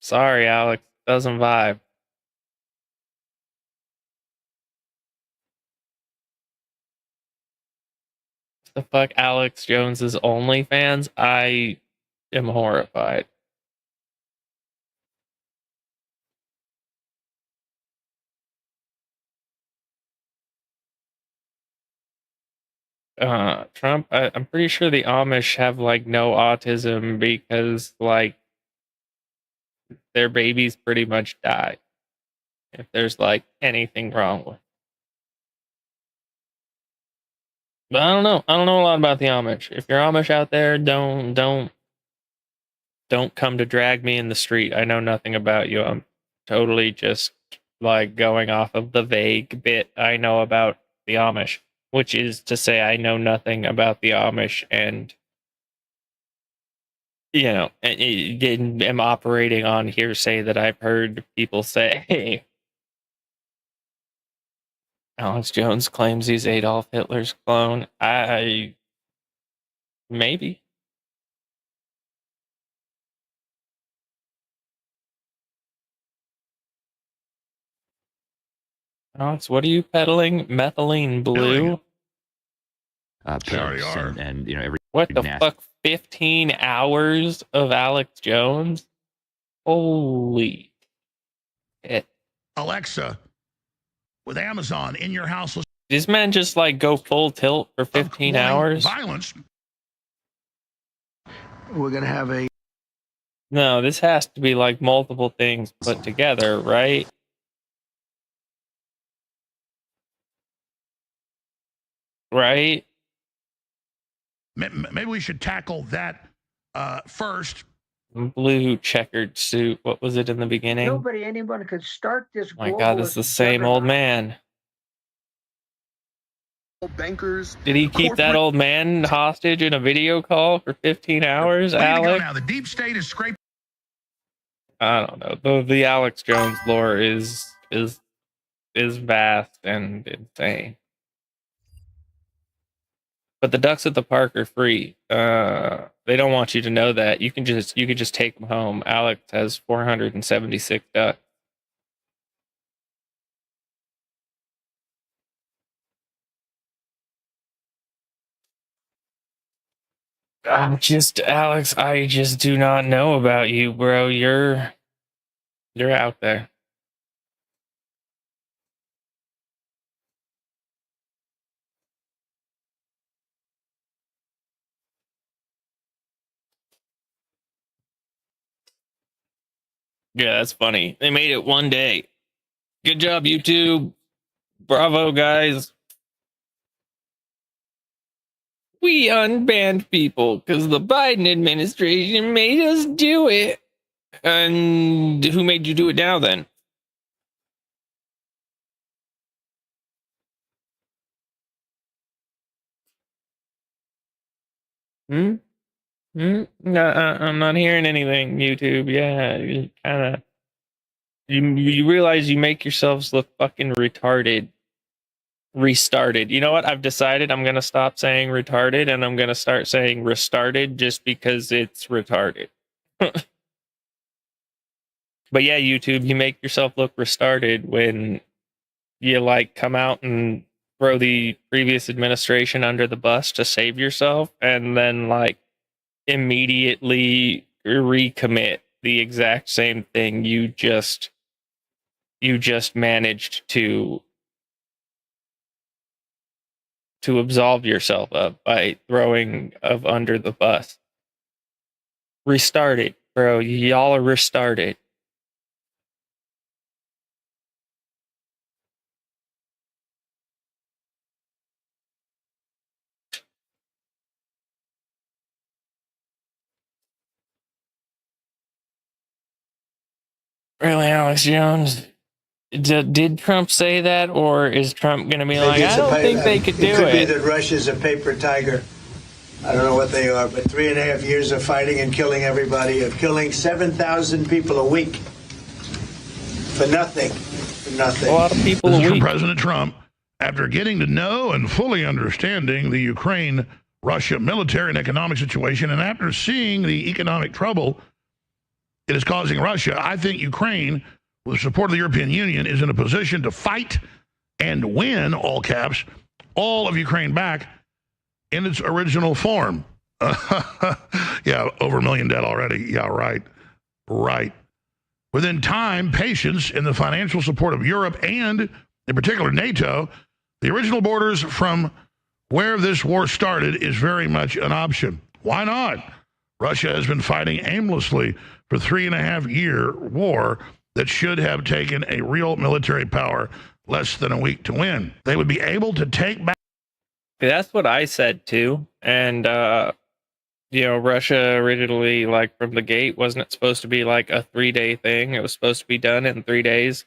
Sorry, Alex. Doesn't vibe. The fuck, Alex Jones's OnlyFans? I am horrified. Trump, I'm pretty sure the Amish have like no autism because like their babies pretty much die if there's like anything wrong with. But I don't know. I don't know a lot about the Amish. If you're Amish out there, don't come to drag me in the street. I know nothing about you. I'm totally just like going off of the vague bit I know about the Amish, which is to say I know nothing about the Amish and am operating on hearsay that I've heard people say. Alex Jones claims he's Adolf Hitler's clone. Maybe. Alex, what are you peddling? Methylene blue? Sorry, pills are. and every What the nasty- fuck? 15 hours of Alex Jones? Holy shit. Alexa, with Amazon in your house. These men just like go full tilt for 15 hours? Violence. We're going to have a... No, this has to be like multiple things put together, right? Right? Maybe we should tackle that first. Blue checkered suit. What was it in the beginning? Anybody could start this. My God, this is the same old man. Bankers. Did he keep that old man hostage in a video call for 15 hours, Alex? Now. The deep state is scraping. I don't know. The Alex Jones lore is vast and insane. But the ducks at the park are free. They don't want you to know that. You could just take them home. Alex has 476 ducks. Alex, I just do not know about you, bro. You're out there. Yeah, that's funny. They made it one day. Good job, YouTube. Bravo, guys. We unbanned people because the Biden administration made us do it. And who made you do it now, then? No, I'm not hearing anything, YouTube. Yeah, you kind of... You realize you make yourselves look fucking retarded. Restarted. You know what? I've decided I'm going to stop saying retarded and I'm going to start saying restarted just because it's retarded. But yeah, YouTube, you make yourself look restarted when you like come out and throw the previous administration under the bus to save yourself, and then like immediately recommit the exact same thing you just managed to absolve yourself of by throwing of under the bus. Restarted, bro. Y'all are restarted. Really, Alex Jones? Did Trump say that, or is Trump going to be like, I don't think they could do it? It could be it. that Russia's a paper tiger. I don't know what they are, but 3.5 years of fighting and killing everybody, of killing 7,000 people a week for nothing. For nothing. A lot of people This a is from week. President Trump after getting to know and fully understanding the Ukraine-Russia military and economic situation, and after seeing the economic trouble it is causing Russia, I think Ukraine, with the support of the European Union, is in a position to fight and win, all caps, all of Ukraine back in its original form. Yeah, over $1 million dead already. Yeah, right. Right. Within time, patience, and the financial support of Europe and, in particular, NATO, the original borders from where this war started is very much an option. Why not? Russia has been fighting aimlessly for 3.5-year war that should have taken a real military power less than a week to win. They would be able to take back. That's what I said too. And Russia originally, like from the gate, wasn't it supposed to be like a 3-day thing? It was supposed to be done in 3 days.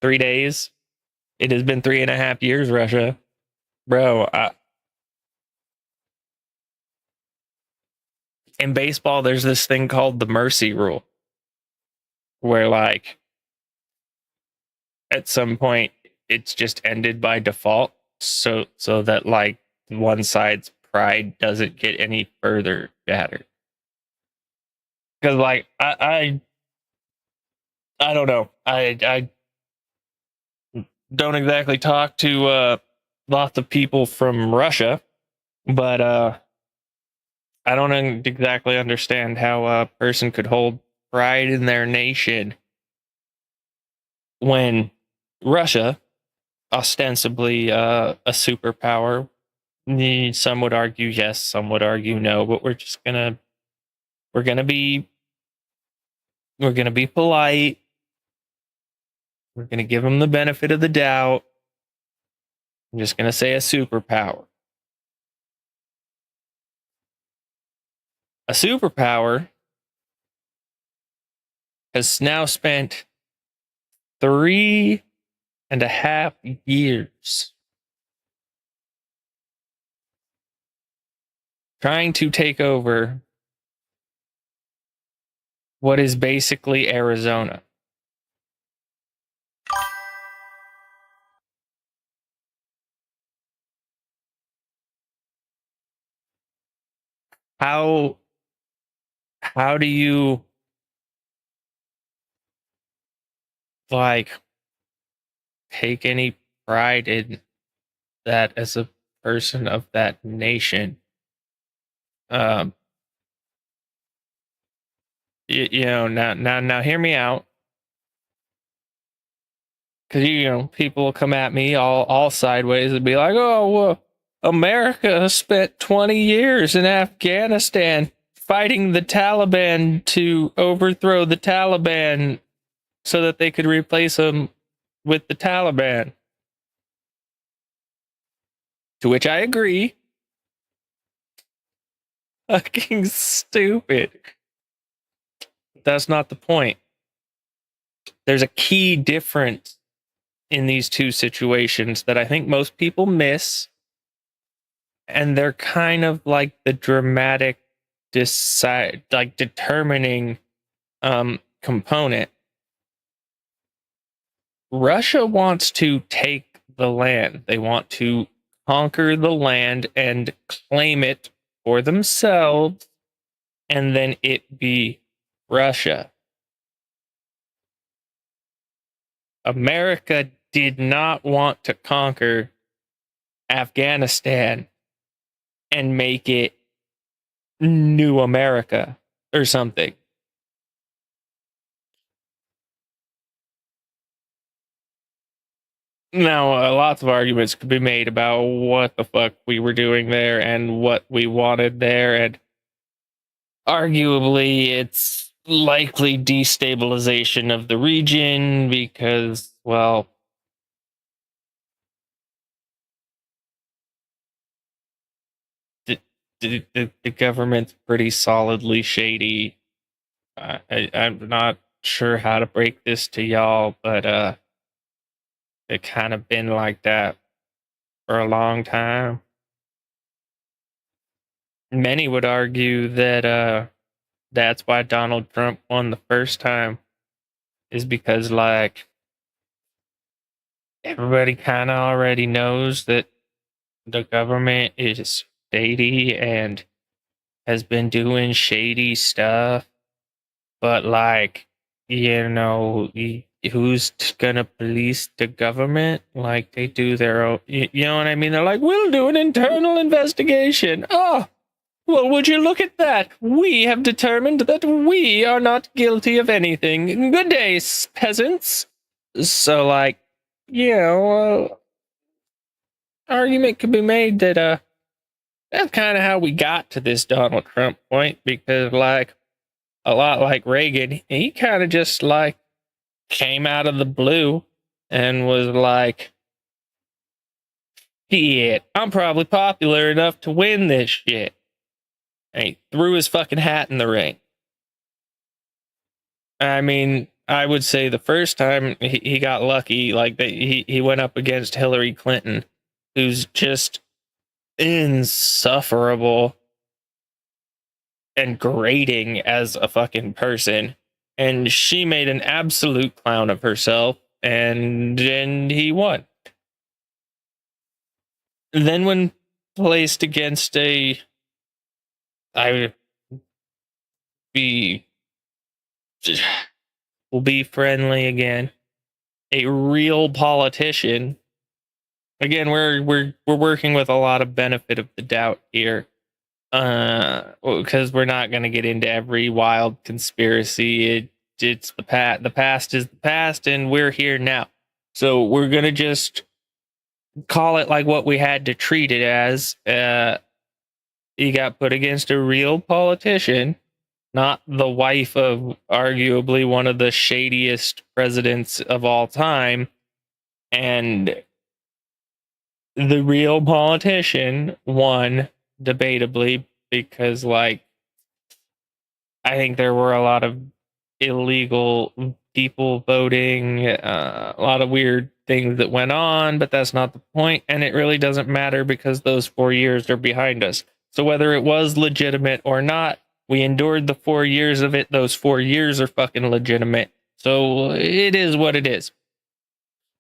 3 days. It has been 3.5 years, Russia. Bro, in baseball, there's this thing called the mercy rule, where like at some point it's just ended by default, so that like one side's pride doesn't get any further shattered. Because like I don't know, I don't exactly talk to lots of people from Russia, but I don't exactly understand how a person could hold pride in their nation when Russia, ostensibly a superpower, some would argue yes, some would argue no, but we're gonna be polite. We're gonna give them the benefit of the doubt. I'm just gonna say a superpower. A superpower has now spent 3.5 years trying to take over what is basically Arizona. How do you like take any pride in that as a person of that nation? Now hear me out, because people will come at me all sideways and be like, oh well, America spent 20 years in Afghanistan fighting the Taliban to overthrow the Taliban so that they could replace them with the Taliban. To which I agree. Fucking stupid. That's not the point. There's a key difference in these two situations that I think most people miss, and they're kind of like the dramatic determining component. Russia wants to take the land. They want to conquer the land and claim it for themselves, and then it be Russia. America did not want to conquer Afghanistan and make it New America or something. Now, lots of arguments could be made about what the fuck we were doing there and what we wanted there, and arguably it's likely destabilization of the region because, well, the government's pretty solidly shady. I'm not sure how to break this to y'all, but it kind of been like that for a long time. Many would argue that that's why Donald Trump won the first time, is because like everybody kind of already knows that the government is shady and has been doing shady stuff, but like, who's gonna police the government? Like, they do their own, you know what I mean? They're like, we'll do an internal investigation. Oh, well, would you look at that? We have determined that we are not guilty of anything. Good day, peasants. So, like, argument could be made that that's kind of how we got to this Donald Trump point, because, like, a lot like Reagan, he kind of just, like, came out of the blue and was like, shit, I'm probably popular enough to win this shit. And he threw his fucking hat in the ring. I mean, I would say the first time he got lucky, like he went up against Hillary Clinton, who's just insufferable and grating as a fucking person. And she made an absolute clown of herself, and he won. Then when placed against we'll be friendly again, a real politician. Again, we're working with a lot of benefit of the doubt here, because we're not going to get into every wild conspiracy. It's the past. The past is the past, and we're here now. So we're going to just call it like what we had to treat it as. He got put against a real politician, not the wife of arguably one of the shadiest presidents of all time. And the real politician won, debatably, because, like, I think there were a lot of illegal people voting, a lot of weird things that went on, but that's not the point, and it really doesn't matter because those 4 years are behind us. So whether it was legitimate or not, we endured the 4 years of it. Those 4 years are fucking legitimate. So it is what it is.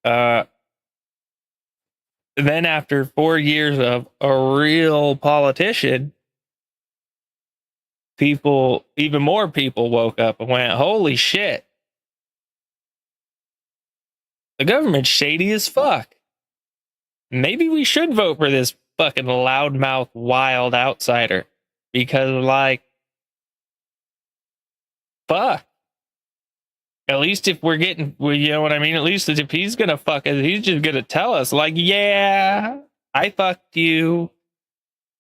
Then after 4 years of a real politician, even more people woke up and went, holy shit. The government's shady as fuck. Maybe we should vote for this fucking loudmouth wild outsider. Because, like, fuck. At least if we're getting, you know what I mean? At least if he's gonna fuck us, he's just gonna tell us, like, yeah, I fucked you.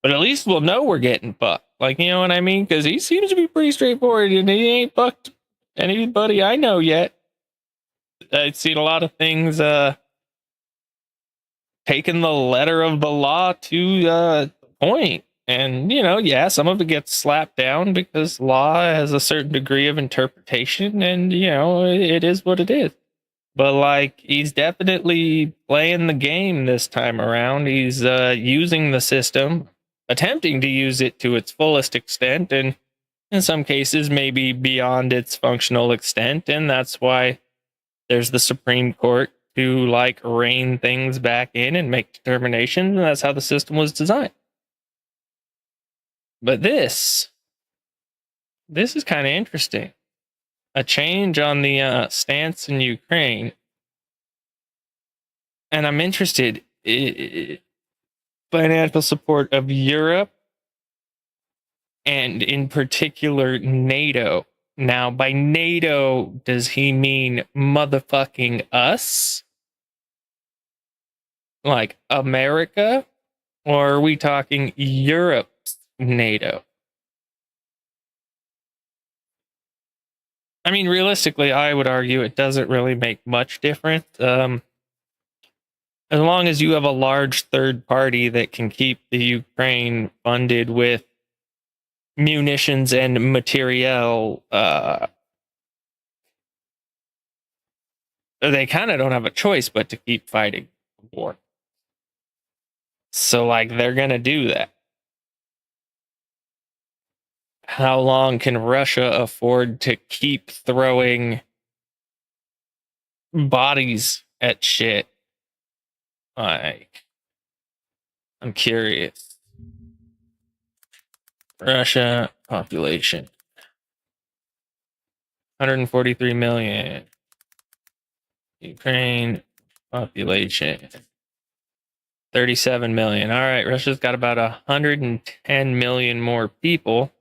But at least we'll know we're getting fucked. Like, you know what I mean? Because he seems to be pretty straightforward, and he ain't fucked anybody I know yet. I've seen a lot of things taking the letter of the law to the point. And, yeah, some of it gets slapped down because law has a certain degree of interpretation, and, it is what it is. But, like, he's definitely playing the game this time around. He's using the system, attempting to use it to its fullest extent, and in some cases maybe beyond its functional extent. And that's why there's the Supreme Court to, like, rein things back in and make determinations, and that's how the system was designed. But this is kind of interesting. A change on the stance in Ukraine And I'm interested in financial support of Europe and in particular NATO. Now, by NATO, does he mean motherfucking us? Like America? Or are we talking Europe's NATO? I mean, realistically, I would argue it doesn't really make much difference. As long as you have a large third party that can keep the Ukraine funded with munitions and materiel, they kind of don't have a choice but to keep fighting the war. So, like, they're going to do that. How long can Russia afford to keep throwing bodies at shit? Like, I'm curious. Russia population 143 million. Ukraine population 37 million. All right, Russia's got about 110 million more people.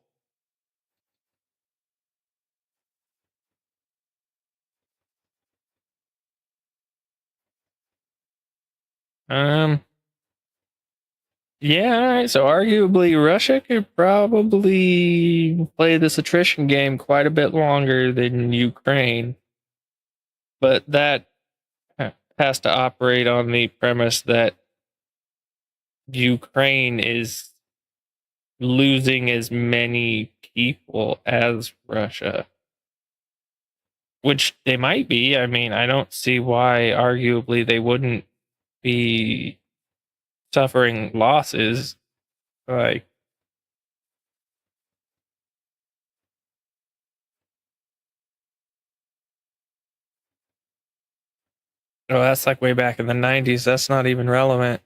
Yeah, all right. So arguably Russia could probably play this attrition game quite a bit longer than Ukraine. But that has to operate on the premise that Ukraine is losing as many people as Russia. Which they might be. I mean, I don't see why arguably they wouldn't be suffering losses. Like, oh, that's like way back in the 90s. That's not even relevant.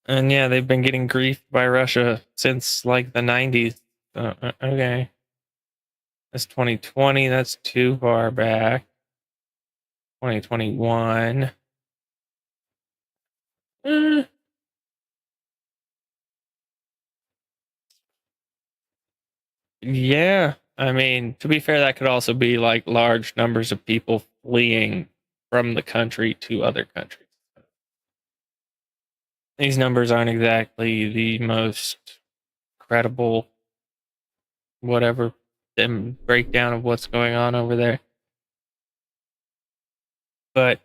And yeah, they've been getting griefed by Russia since like the 90s. Okay. That's 2020. That's too far back. 2021. Yeah. I mean, to be fair, that could also be like large numbers of people fleeing from the country to other countries. These numbers aren't exactly the most credible, whatever, breakdown of what's going on over there. But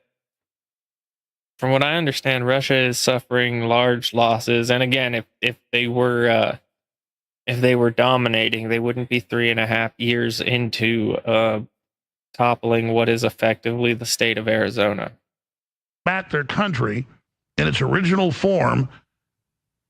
from what I understand, Russia is suffering large losses. And again, if they were dominating, they wouldn't be 3.5 years into toppling what is effectively the state of Arizona. Back their country in its original form,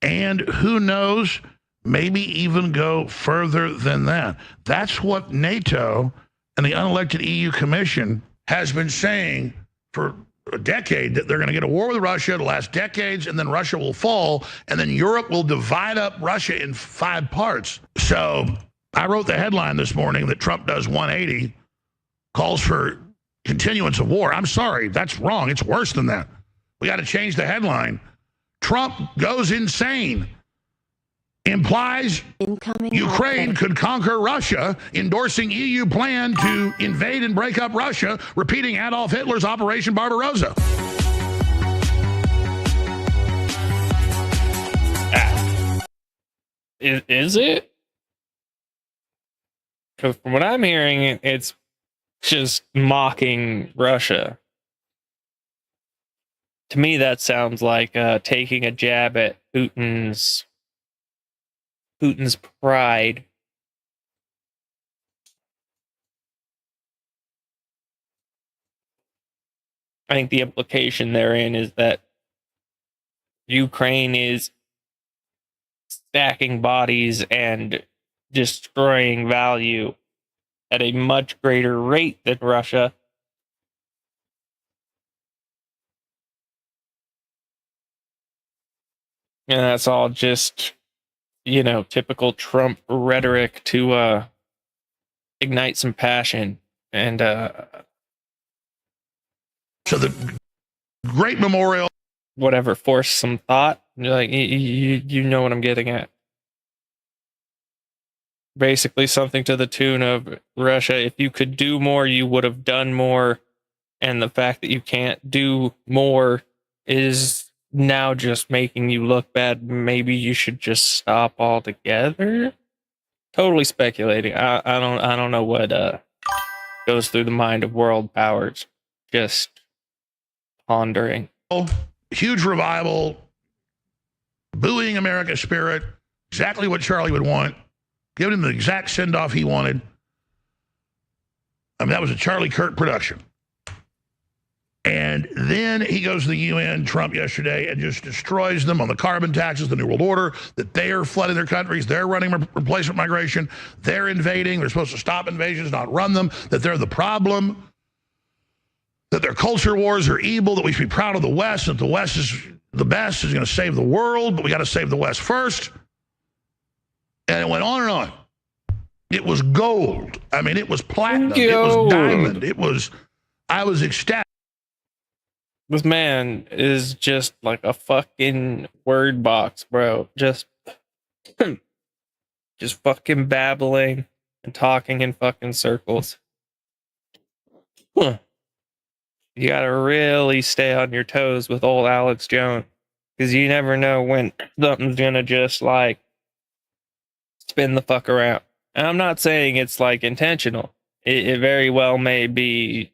and who knows, maybe even go further than that. That's what NATO and the unelected EU Commission has been saying for a decade, that they're going to get a war with Russia to last decades, and then Russia will fall, and then Europe will divide up Russia in 5 parts. So I wrote the headline this morning that Trump does 180, calls for continuance of war. I'm sorry, that's wrong. It's worse than that. We got to change the headline. Trump goes insane. Implies Ukraine could conquer Russia, endorsing EU plan to invade and break up Russia, repeating Adolf Hitler's Operation Barbarossa. Is it? Because from what I'm hearing, it's just mocking Russia. To me, that sounds like taking a jab at Putin's pride. I think the implication therein is that Ukraine is stacking bodies and destroying value at a much greater rate than Russia. And that's all just, typical Trump rhetoric to ignite some passion. And so the great memorial. Whatever, force some thought. Like, you know what I'm getting at. Basically something to the tune of, Russia, if you could do more, you would have done more. And the fact that you can't do more is now just making you look bad. Maybe you should just stop altogether. Totally speculating. I don't know what goes through the mind of world powers. Just pondering. Huge revival, buoying America's spirit, exactly what Charlie would want, giving him the exact send-off he wanted. I mean, that was a Charlie Kirk production. And then he goes to the UN, Trump yesterday, and just destroys them on the carbon taxes, the New World Order, that they are flooding their countries, they're running replacement migration, they're invading, they're supposed to stop invasions, not run them, that they're the problem, that their culture wars are evil, that we should be proud of the West, that the West is the best, is going to save the world, but we got to save the West first. And it went on and on. It was gold. I mean, it was platinum. Gold. It was diamond. It was, I was ecstatic. This man is just like a fucking word box, bro. Just fucking babbling and talking in fucking circles. You gotta really stay on your toes with old Alex Jones, because you never know when something's gonna just like spin the fuck around. And I'm not saying it's like intentional. It very well may be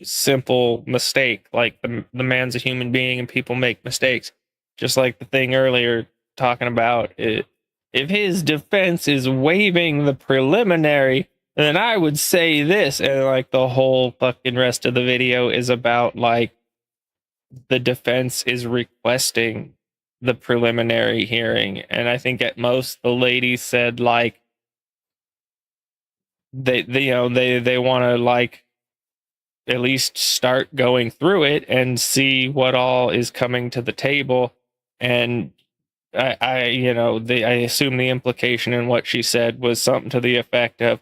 simple mistake. Like the man's a human being and people make mistakes. Just like the thing earlier talking about it. If his defense is waiving the preliminary, then I would say this. And like the whole fucking rest of the video is about like the defense is requesting the preliminary hearing. And I think at most the lady said like they want to like at least start going through it and see what all is coming to the table. And I assume the implication in what she said was something to the effect of,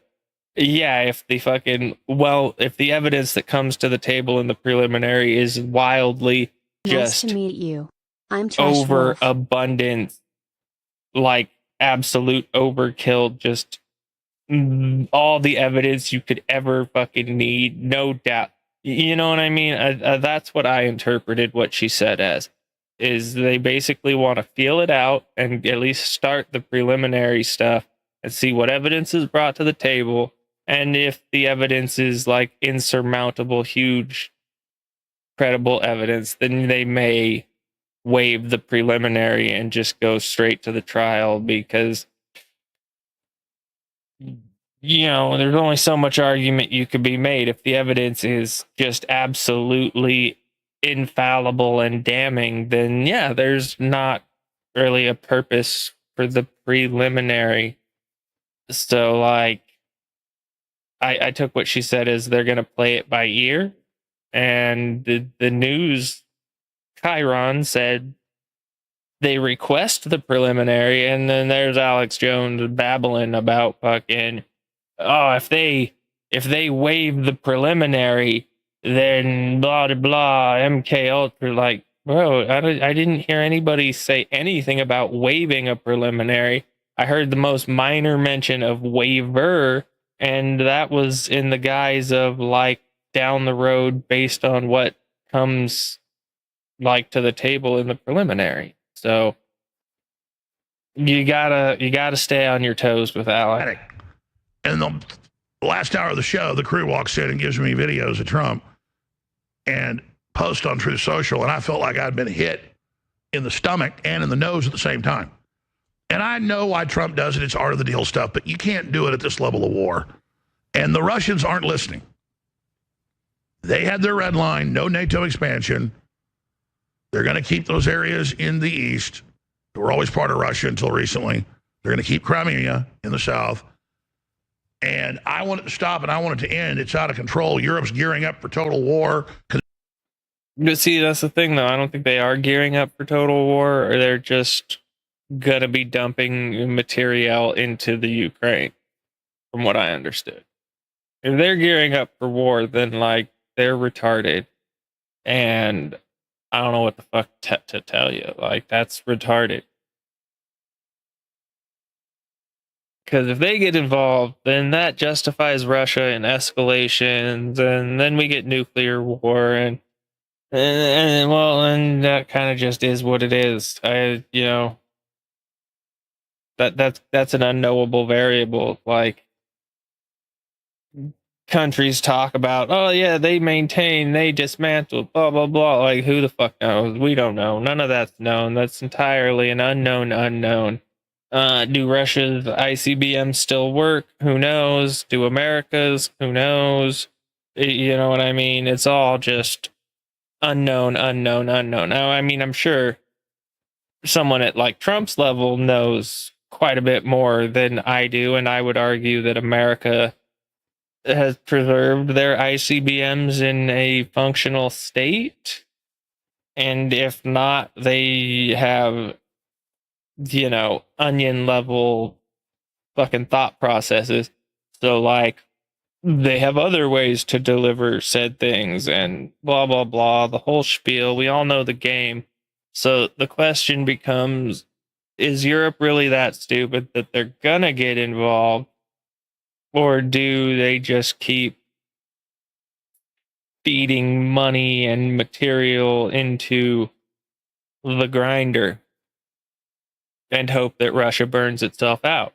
yeah, if the evidence that comes to the table in the preliminary is wildly Nice to just meet you. I'm Trash Wolf. overabundant, like absolute overkill, just all the evidence you could ever fucking need, no doubt. You know what I mean? That's what I interpreted what she said as, is they basically want to feel it out and at least start the preliminary stuff and see what evidence is brought to the table. And if the evidence is like insurmountable, huge, credible evidence, then they may waive the preliminary and just go straight to the trial, because there's only so much argument you could be made. If the evidence is just absolutely infallible and damning, then yeah, there's not really a purpose for the preliminary. So like, I took what she said as they're going to play it by ear. And the news Chiron said they request the preliminary, and then there's Alex Jones babbling about fucking, oh, if they waive the preliminary, then blah blah blah, MK Ultra. Like, bro, I didn't hear anybody say anything about waiving a preliminary. I heard the most minor mention of waiver, and that was in the guise of like down the road based on what comes like to the table in the preliminary. So you gotta stay on your toes with Alex. And the last hour of the show, the crew walks in and gives me videos of Trump and posts on Truth Social, and I felt like I'd been hit in the stomach and in the nose at the same time. And I know why Trump does it. It's art of the deal stuff, but you can't do it at this level of war. And the Russians aren't listening. They had their red line, no NATO expansion. They're going to keep those areas in the east that were always part of Russia until recently. They're going to keep Crimea in the south. And I want it to stop, and I want it to end. It's out of control. Europe's gearing up for total war. But see, that's the thing, though. I don't think they are gearing up for total war, or they're just going to be dumping material into the Ukraine, from what I understood. If they're gearing up for war, then, like, they're retarded. And I don't know what the fuck to tell you. Like, that's retarded. Because if they get involved, then that justifies Russia in escalations, and then we get nuclear war, and that kind of just is what it is. That's an unknowable variable. Like, countries talk about, oh yeah, they maintain, they dismantle, blah blah blah. Like, who the fuck knows? We don't know. None of that's known. That's entirely an unknown. Do Russia's ICBMs still work? Who knows? Do America's? Who knows? You know what I mean? It's all just unknown. Now, I mean, I'm sure someone at like Trump's level knows quite a bit more than I do, and I would argue that America has preserved their ICBMs in a functional state. And if not, they have, onion level fucking thought processes. So, like, they have other ways to deliver said things and blah, blah, blah, the whole spiel. We all know the game. So the question becomes, is Europe really that stupid that they're gonna get involved? Or do they just keep feeding money and material into the grinder and hope that Russia burns itself out?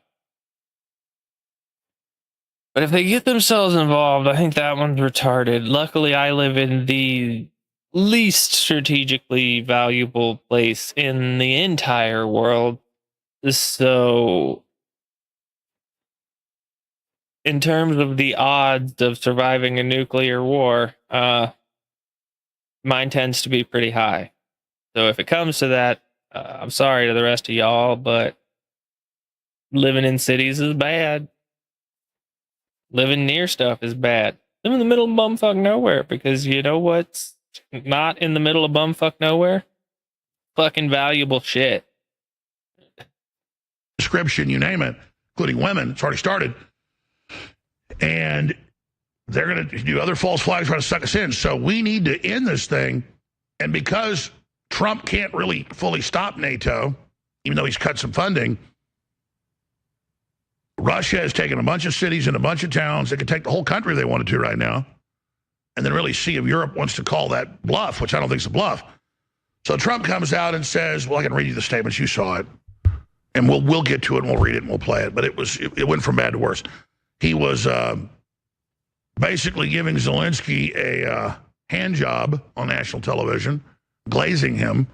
But if they get themselves involved, I think that one's retarded. Luckily, I live in the least strategically valuable place in the entire world. So, in terms of the odds of surviving a nuclear war, mine tends to be pretty high. So if it comes to that, I'm sorry to the rest of y'all, but living in cities is bad. Living near stuff is bad. Live in the middle of bumfuck nowhere, because you know what's not in the middle of bumfuck nowhere? Fucking valuable shit. Description, you name it, including women. It's already started. And they're going to do other false flags trying to suck us in. So we need to end this thing. And because Trump can't really fully stop NATO, even though he's cut some funding, Russia has taken a bunch of cities and a bunch of towns. They could take the whole country if they wanted to right now, and then really see if Europe wants to call that bluff, which I don't think is a bluff. So Trump comes out and says, well, I can read you the statements. You saw it. And we'll get to it, and we'll read it, and we'll play it. But it went from bad to worse. He was basically giving Zelensky a hand job on national television, glazing him.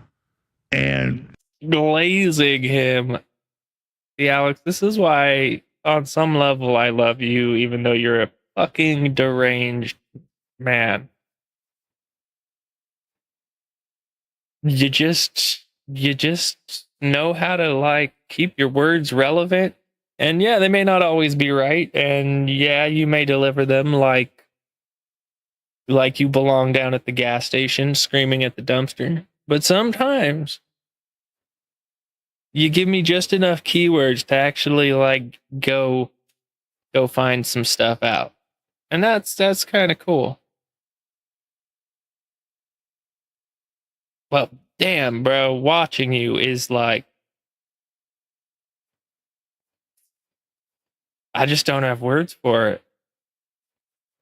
And glazing him. See, Alex, this is why, on some level, I love you, even though you're a fucking deranged man. You just know how to, like, keep your words relevant. And yeah, they may not always be right. And yeah, you may deliver them like you belong down at the gas station screaming at the dumpster. But sometimes you give me just enough keywords to actually, like, go find some stuff out. And that's kind of cool. Well, damn, bro, watching you is like, I just don't have words for it.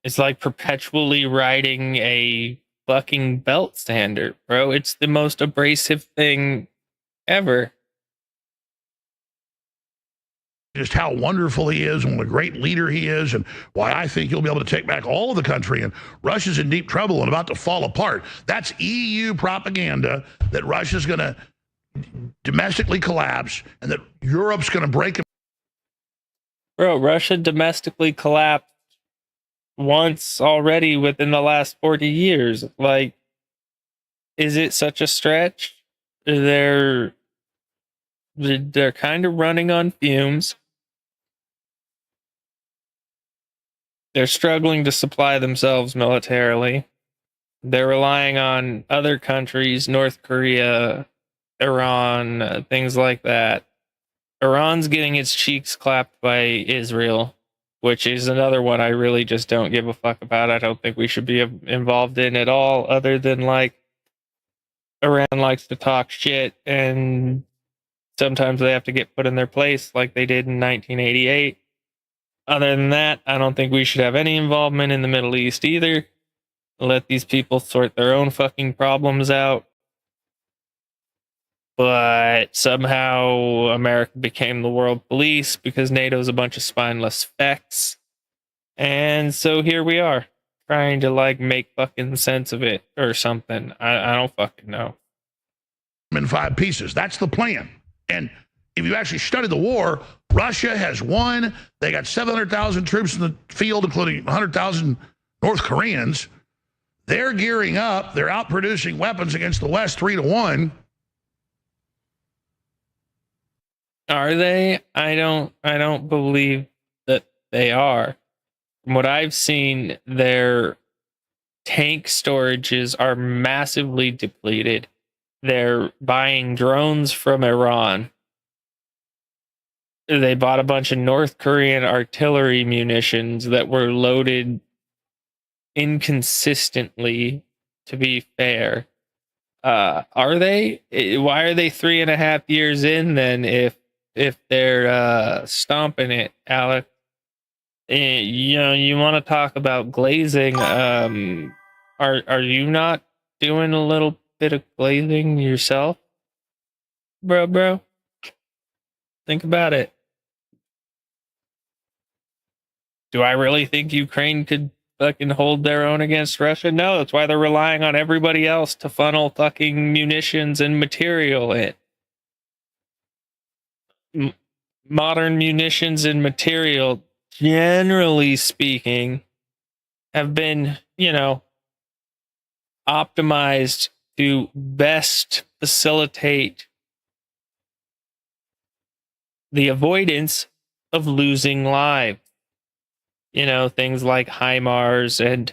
It's like perpetually riding a fucking belt sander, bro. It's the most abrasive thing ever. Just how wonderful he is and what a great leader he is, and why I think he'll be able to take back all of the country, and Russia's in deep trouble and about to fall apart. That's EU propaganda that Russia's going to domestically collapse and that Europe's going to break. Bro, Russia domestically collapsed once already within the last 40 years. Like, is it such a stretch? They're kind of running on fumes. They're struggling to supply themselves militarily. They're relying on other countries, North Korea, Iran, things like that. Iran's getting its cheeks clapped by Israel, which is another one I really just don't give a fuck about. I don't think we should be involved in at all, other than, like, around likes to talk shit, and sometimes they have to get put in their place like they did in 1988. Other than that, I don't think we should have any involvement in the Middle East either. Let these people sort their own fucking problems out. But somehow America became the world police because NATO's a bunch of spineless fecks. And so here we are, trying to like make fucking sense of it or something. I don't fucking know. In 5 pieces. That's the plan. And if you actually study the war, Russia has won. They got 700,000 troops in the field, including 100,000 North Koreans. They're gearing up. They're outproducing weapons against the West 3-1. Are they? I don't believe that they are. From what I've seen, their tank storages are massively depleted. They're buying drones from Iran. They bought a bunch of North Korean artillery munitions that were loaded inconsistently, to be fair. Are they? Why are they 3.5 years in then if they're stomping it, Alex? You know, you want to talk about glazing. Are you not doing a little bit of glazing yourself, bro? Think about it. Do I really think Ukraine could fucking hold their own against Russia? No, that's why they're relying on everybody else to funnel fucking munitions and material in. Modern munitions and material, generally speaking, have been, optimized to best facilitate the avoidance of losing lives. Things like HIMARS and,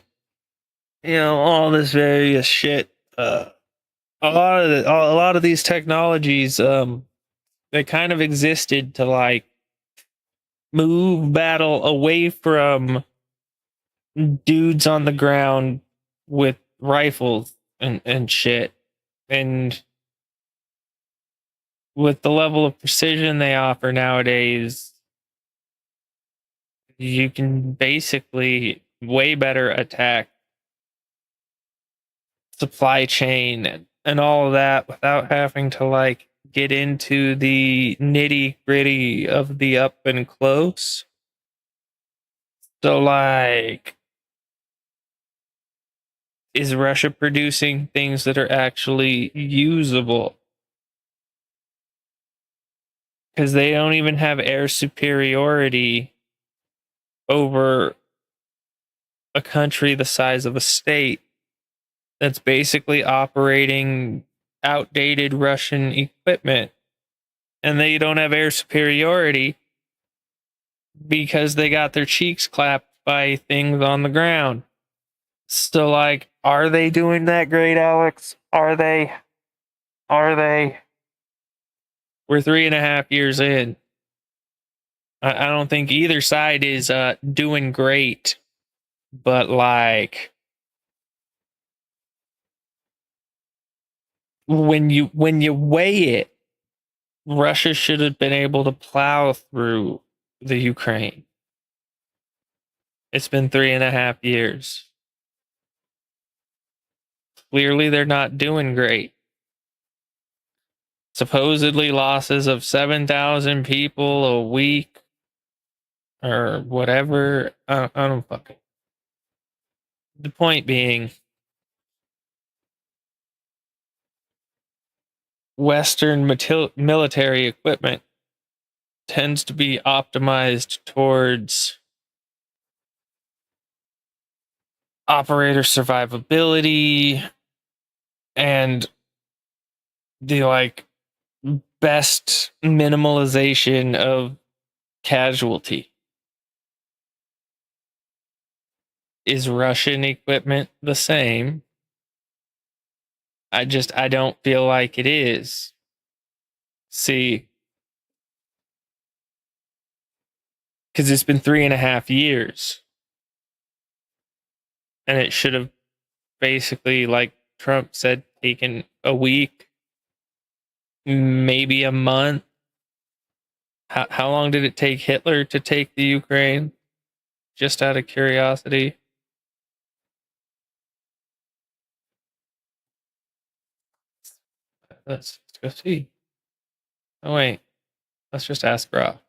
all this various shit. A lot of these technologies, they kind of existed to like move battle away from dudes on the ground with rifles and shit. And with the level of precision they offer nowadays, you can basically way better attack supply chain and all of that without having to like get into the nitty gritty of the up and close. So like, is Russia producing things that are actually usable? Because they don't even have air superiority over a country the size of a state that's basically operating outdated Russian equipment. And they don't have air superiority because they got their cheeks clapped by things on the ground. So, like, are they doing that great, Alex? Are they? We're 3.5 years in. I don't think either side is doing great, but like, when you weigh it, Russia should have been able to plow through the Ukraine. It's been 3.5 years. Clearly, they're not doing great. Supposedly losses of 7,000 people a week or whatever. I don't fucking. The point being, Western military equipment tends to be optimized towards operator survivability and the like best minimalization of casualty. Is Russian equipment the same? I don't feel like it is. See, because it's been 3.5 years. And it should have basically, like Trump said, taken a week, maybe a month. How long did it take Hitler to take the Ukraine? Just out of curiosity. Let's go see. Oh, wait. Let's just ask Rob.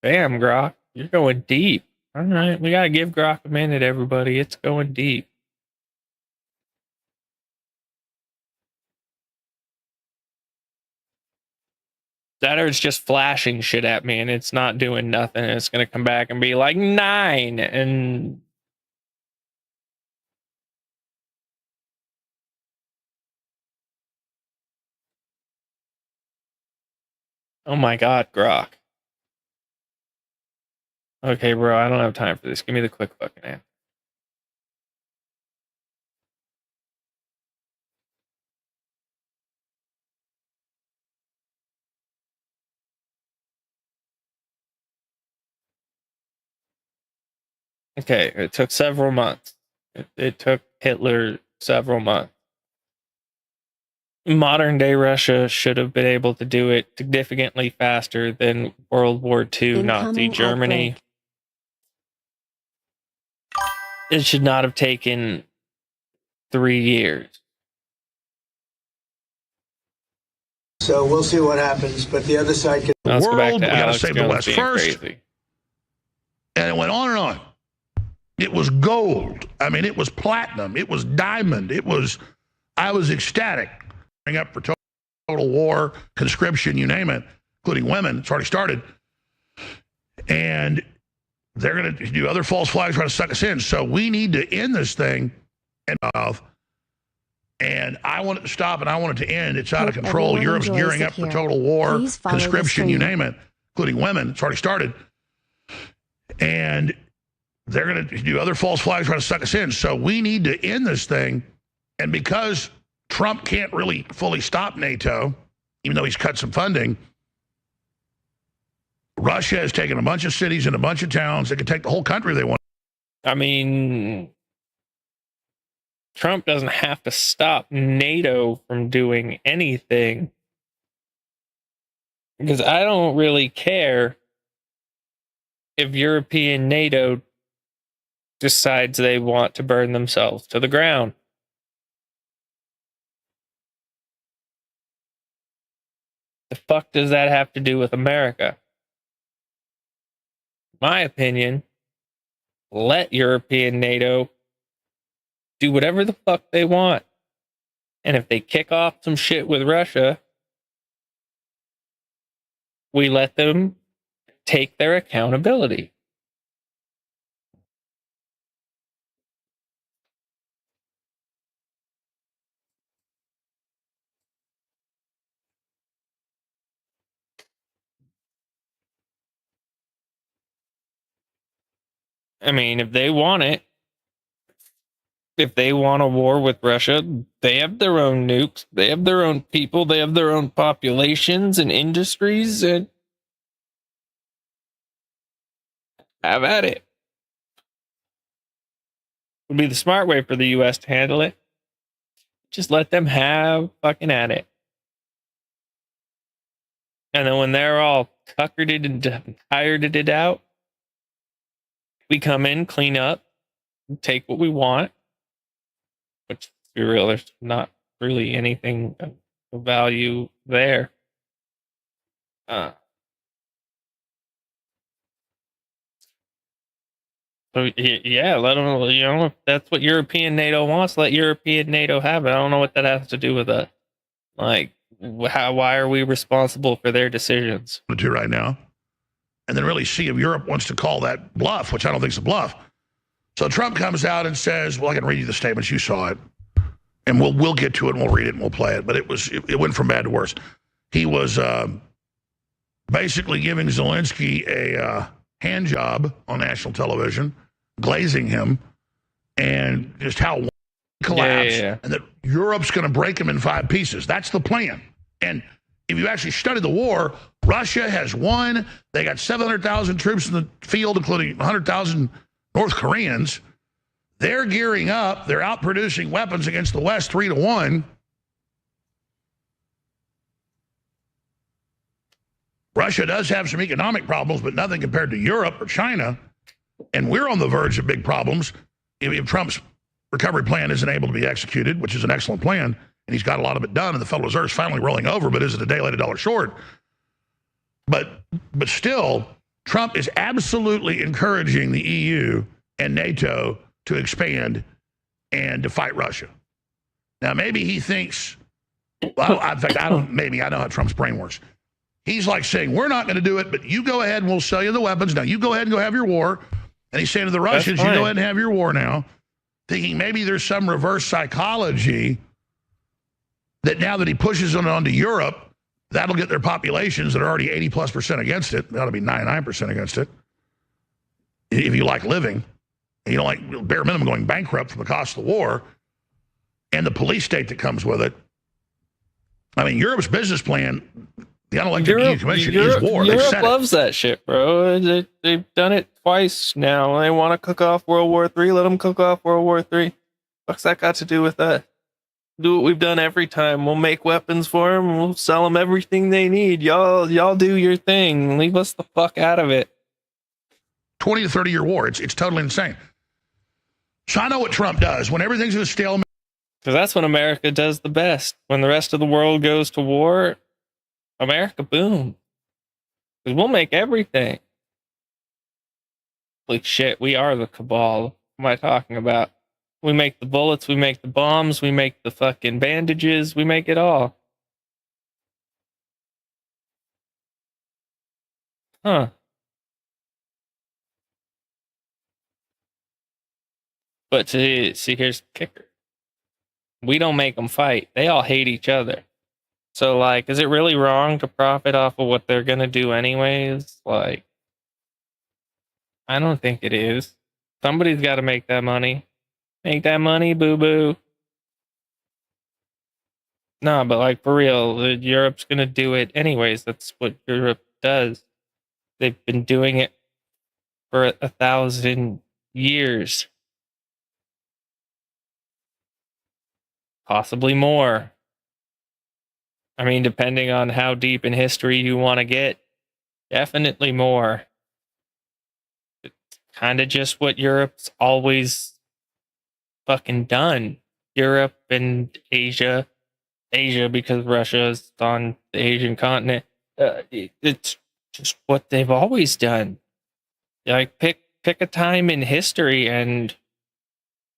Bam, Grok. You're going deep. All right. We got to give Grok a minute, everybody. It's going deep. That or it's just flashing shit at me and it's not doing nothing. It's going to come back and be like 9 and... Oh my god, Grok. Okay, bro, I don't have time for this. Give me the quick fucking answer. Okay, it took several months. It took Hitler several months. Modern day Russia should have been able to do it significantly faster than World War II Nazi Germany. Outbreak. It should not have taken 3 years. So we'll see what happens, but the other side can... Let's go back world, to we gotta Alex save the Jones West being first. crazy. And it went on and on. It was gold. I mean, it was platinum. It was diamond. I was ecstatic. Bring up for total war, conscription, you name it, including women. It's already started. And they're going to do other false flags trying to suck us in. So we need to end this thing. And I want it to stop and I want it to end. It's out of control. Europe's gearing up for total war, conscription, you name it, including women. It's already started. And they're going to do other false flags trying to suck us in. So we need to end this thing. And because Trump can't really fully stop NATO, even though he's cut some funding, Russia has taken a bunch of cities and a bunch of towns. They could take the whole country if they want. I mean, Trump doesn't have to stop NATO from doing anything. Because I don't really care if European NATO decides they want to burn themselves to the ground. The fuck does that have to do with America? My opinion, let European NATO do whatever the fuck they want. And if they kick off some shit with Russia, we let them take their accountability. I mean, if they want it, if they want a war with Russia, they have their own nukes, they have their own people, they have their own populations and industries, and have at it. Would be the smart way for the U.S. to handle it. Just let them have fucking at it. And then when they're all tuckered and tired it out, we come in, clean up, take what we want. Which, to be real, there's not really anything of value there. So yeah, let them. You know, if that's what European NATO wants, let European NATO have it. I don't know what that has to do with us. Like, why are we responsible for their decisions? To do right now, and then really see if Europe wants to call that bluff, which I don't think is a bluff. So Trump comes out and says, well, I can read you the statements. You saw it. and we'll get to it and we'll read it and we'll play it. But it went from bad to worse. He was basically giving Zelensky a hand job on national television, glazing him, and just how collapse, and that Europe's going to break him in 5 pieces. That's the plan. And if you actually study the war, Russia has won. They got 700,000 troops in the field, including 100,000 North Koreans. They're gearing up. They're outproducing weapons against the West 3-1. Russia does have some economic problems, but nothing compared to Europe or China. And we're on the verge of big problems if Trump's recovery plan isn't able to be executed, which is an excellent plan, and he's got a lot of it done, and the Federal Reserve's finally rolling over, but is it a day late, a dollar short? But still, Trump is absolutely encouraging the EU and NATO to expand and to fight Russia. Now, maybe he thinks, well, in fact, I know how Trump's brain works. He's like saying, we're not going to do it, but you go ahead and we'll sell you the weapons. Now, you go ahead and go have your war. And he's saying to the Russians, you go ahead and have your war now, thinking maybe there's some reverse psychology that now that he pushes it onto Europe, that'll get their populations that are already 80+% against it. That'll be 99% against it. If you like living, you don't like bare minimum going bankrupt from the cost of the war and the police state that comes with it. I mean, Europe's business plan, the unelected EU Commission, is war. Europe loves that shit, bro. They've done it twice now. They want to cook off World War III. Let them cook off World War III. What's that got to do with that? Do what we've done every time. We'll make weapons for them. We'll sell them everything they need. Y'all do your thing. Leave us the fuck out of it. 20 to 30 year war. It's totally insane. So I know what Trump does when everything's in a stalemate. Because that's when America does the best. When the rest of the world goes to war, America, boom. Because we'll make everything. Like shit, we are the cabal. What am I talking about? We make the bullets, we make the bombs, we make the fucking bandages, we make it all. Huh. But see, here's the kicker. We don't make them fight. They all hate each other. So, like, is it really wrong to profit off of what they're going to do anyways? Like, I don't think it is. Somebody's got to make that money. Make that money, boo-boo. No, but, like, for real, Europe's going to do it anyways. That's what Europe does. They've been doing it for 1,000 years. Possibly more. I mean, depending on how deep in history you want to get, definitely more. It's kind of just what Europe's always fucking done. Europe and Asia because Russia's on the Asian continent. It's just what they've always done. Like, pick a time in history and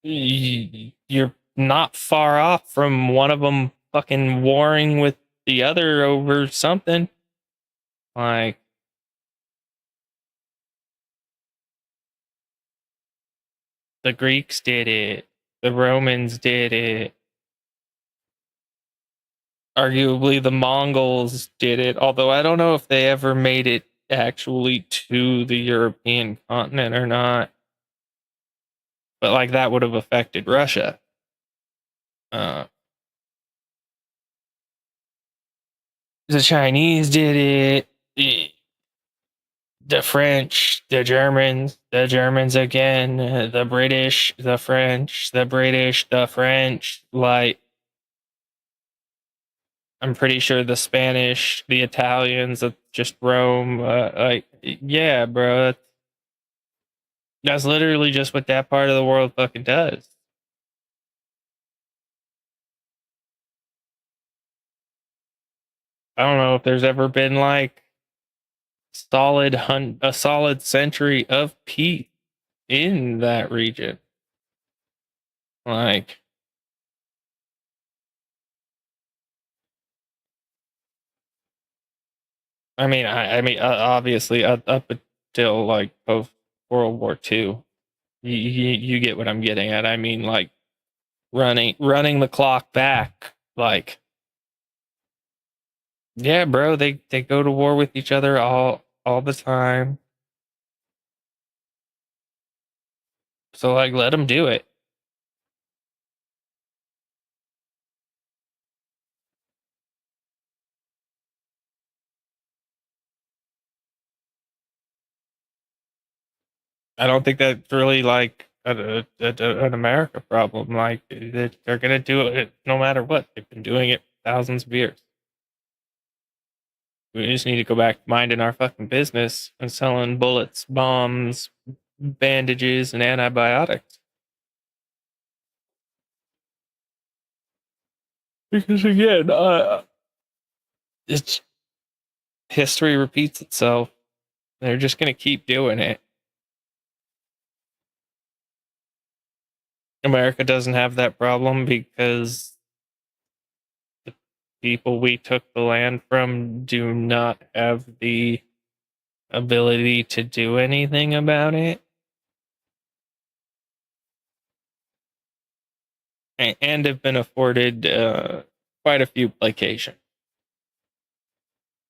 you're not far off from one of them fucking warring with the other over something. Like, the Greeks did it. The Romans did it. Arguably, the Mongols did it. Although I don't know if they ever made it actually to the European continent or not. But, like, that would have affected Russia. The Chinese did it. The French, the Germans again, the British, the French, the British, the French. Like, I'm pretty sure the Spanish, the Italians, just Rome. Like, yeah, bro. That's literally just what that part of the world fucking does. I don't know if there's ever been like a solid century of peace in that region. Like, I mean, obviously up until like post World War II, you get what I'm getting at. I mean, like, running the clock back. Like, yeah, bro, they go to war with each other all the time. So like, let them do it. I don't think that's really like an America problem. Like, they're gonna do it no matter what. They've been doing it thousands of years. We just need to go back to minding our fucking business and selling bullets, bombs, bandages, and antibiotics. Because again, it's history repeats itself. They're just gonna keep doing it. America doesn't have that problem because the people we took the land from do not have the ability to do anything about it. And have been afforded quite a few placation.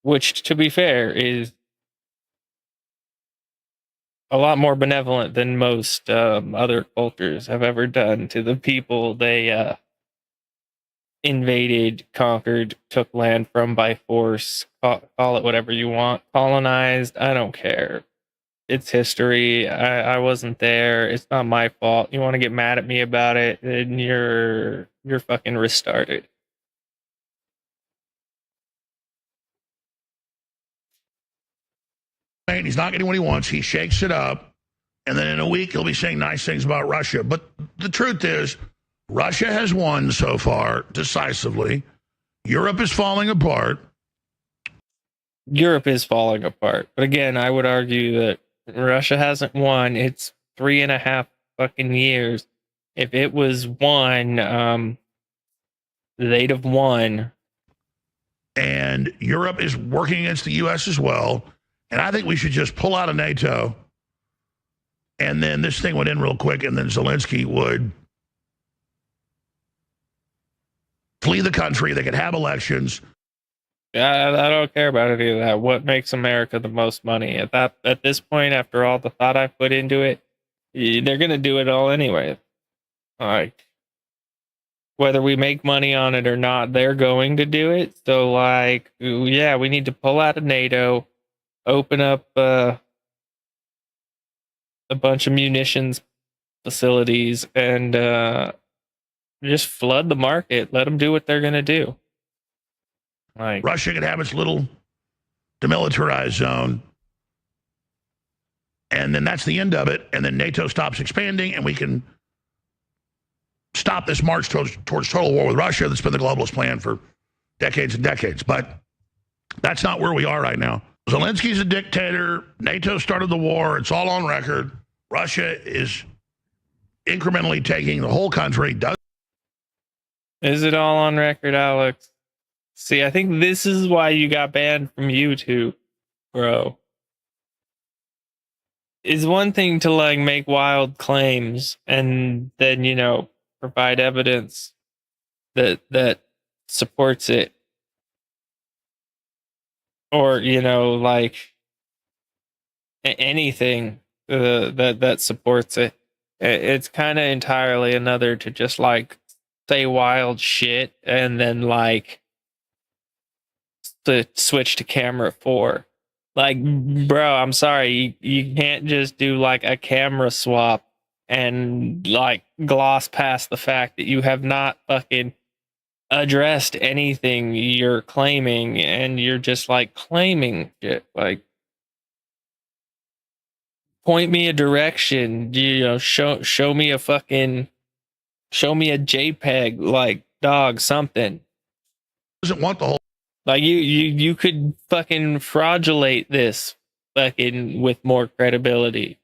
Which, to be fair, is a lot more benevolent than most other cultures have ever done to the people they invaded, conquered, took land from by force. Call it whatever you want. Colonized, I don't care. It's history. I wasn't there. It's not my fault. You want to get mad at me about it, then you're fucking retarded. He's not getting what he wants. He shakes it up. And then in a week, he'll be saying nice things about Russia. But the truth is, Russia has won so far decisively. Europe is falling apart. Europe is falling apart. But again, I would argue that Russia hasn't won. It's 3.5 fucking years. If it was won, they'd have won. And Europe is working against the U.S. as well. And I think we should just pull out of NATO. And then this thing would end real quick. And then Zelensky would flee the country. They could have elections. I don't care about any of that. What makes America the most money? At this point, after all the thought I've put into it, they're gonna do it all anyway. Like, whether we make money on it or not, they're going to do it. So, like, yeah, we need to pull out of NATO, open up a bunch of munitions facilities, and just flood the market. Let them do what they're gonna do. Like, Russia could have its little demilitarized zone. And then that's the end of it. And then NATO stops expanding, and we can stop this march towards total war with Russia that's been the globalist plan for decades and decades. But that's not where we are right now. Zelensky's a dictator. NATO started the war. It's all on record. Russia is incrementally taking the whole country. Is it all on record, Alex? See, I think this is why you got banned from YouTube, bro. It's one thing to like make wild claims and then, you know, provide evidence that supports it. Or, you know, like anything that supports it. It's kind of entirely another to just like say wild shit and then like to switch to camera 4. Like, bro, I'm sorry, you can't just do like a camera swap and like gloss past the fact that you have not fucking addressed anything you're claiming, and you're just like claiming shit. Like, point me a direction, you know, show me a JPEG, like, dog, something. Doesn't want the whole. Like, you could fucking fraudulate this fucking with more credibility.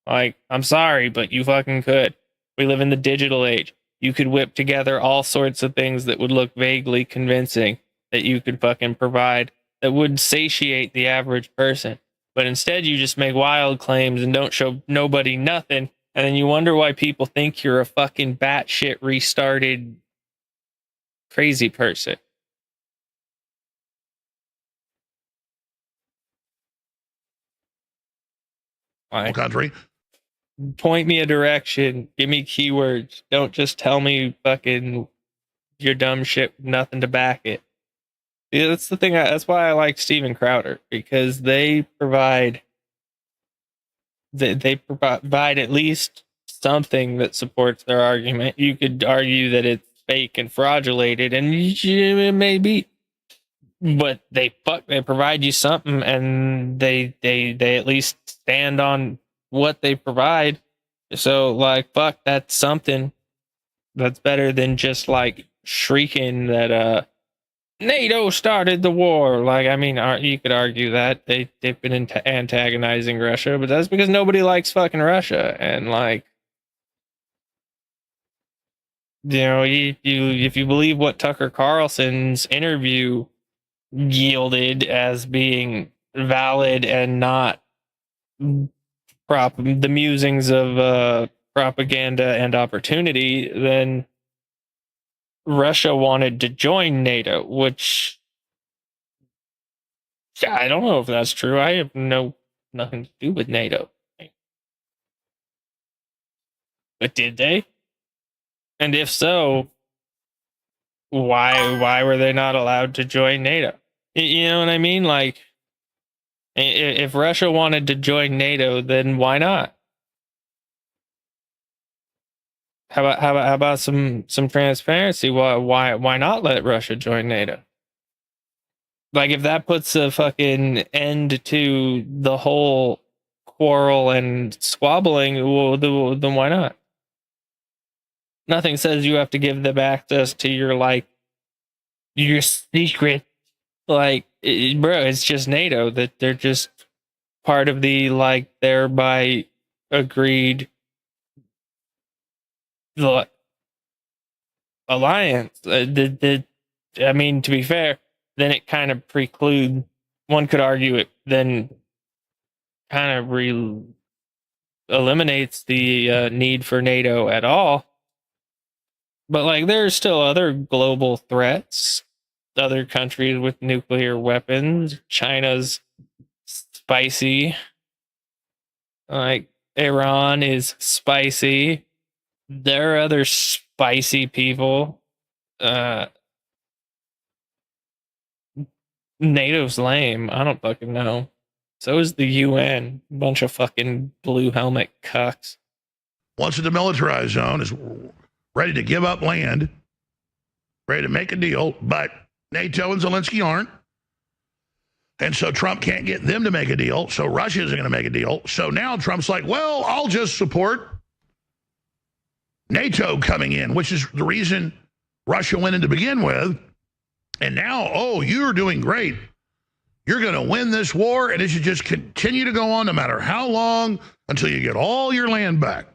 Like, I'm sorry, but you fucking could. We live in the digital age. You could whip together all sorts of things that would look vaguely convincing that you could fucking provide that would satiate the average person. But instead, you just make wild claims and don't show nobody nothing. And then you wonder why people think you're a fucking batshit restarted crazy person. Why? Country. Point me a direction. Give me keywords. Don't just tell me fucking your dumb shit with nothing to back it. Yeah, that's the thing. That's why I like Steven Crowder, because they provide at least something that supports their argument. You could argue that it's fake and fraudulated, and it may be, but they provide you something, and they at least stand on what they provide. So like, fuck, that's something. That's better than just like shrieking that NATO started the war. Like, I mean, you could argue that they've been antagonizing Russia, but that's because nobody likes fucking Russia. And like, you know, you if you believe what Tucker Carlson's interview yielded as being valid and not the musings of propaganda and opportunity, then Russia wanted to join NATO, which I don't know if that's true. I have nothing to do with NATO. But did they? And if so, why were they not allowed to join NATO? You know what I mean? Like, if Russia wanted to join NATO, then why not? How about some transparency? Why not let Russia join NATO? Like, if that puts a fucking end to the whole quarrel and squabbling, well, then why not? Nothing says you have to give them access to your secret. Like, bro, it's just NATO. That they're just part of the, like, thereby agreed alliance. I mean, to be fair, then it kind of precludes, one could argue it then kind of eliminates the need for NATO at all. But like, there's still other global threats, other countries with nuclear weapons. China's spicy. Like, Iran is spicy. There are other spicy people. NATO's lame. I don't fucking know. So is the UN. Bunch of fucking blue helmet cucks. Once the demilitarized zone is ready to give up land, ready to make a deal, but NATO and Zelensky aren't. And so Trump can't get them to make a deal. So Russia isn't going to make a deal. So now Trump's like, well, I'll just support NATO coming in, which is the reason Russia went in to begin with. And now, oh, you're doing great. You're going to win this war, and it should just continue to go on no matter how long until you get all your land back.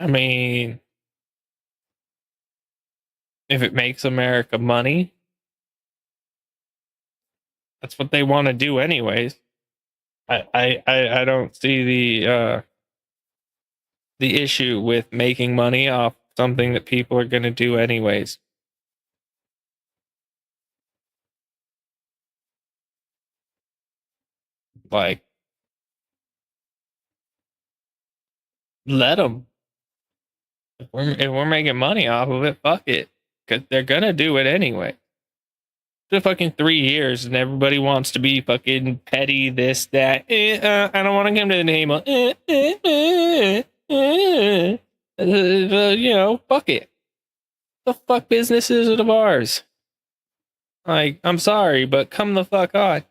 I mean, if it makes America money, that's what they want to do anyways. I don't see the issue with making money off something that people are going to do anyways. Like, let them. If we're making money off of it, fuck it, because they're gonna do it anyway. The fucking 3 years, and everybody wants to be fucking petty, this, that. I don't want to come to the name of. You know, fuck it. The fuck businesses of ours. Like, I'm sorry, but come the fuck on.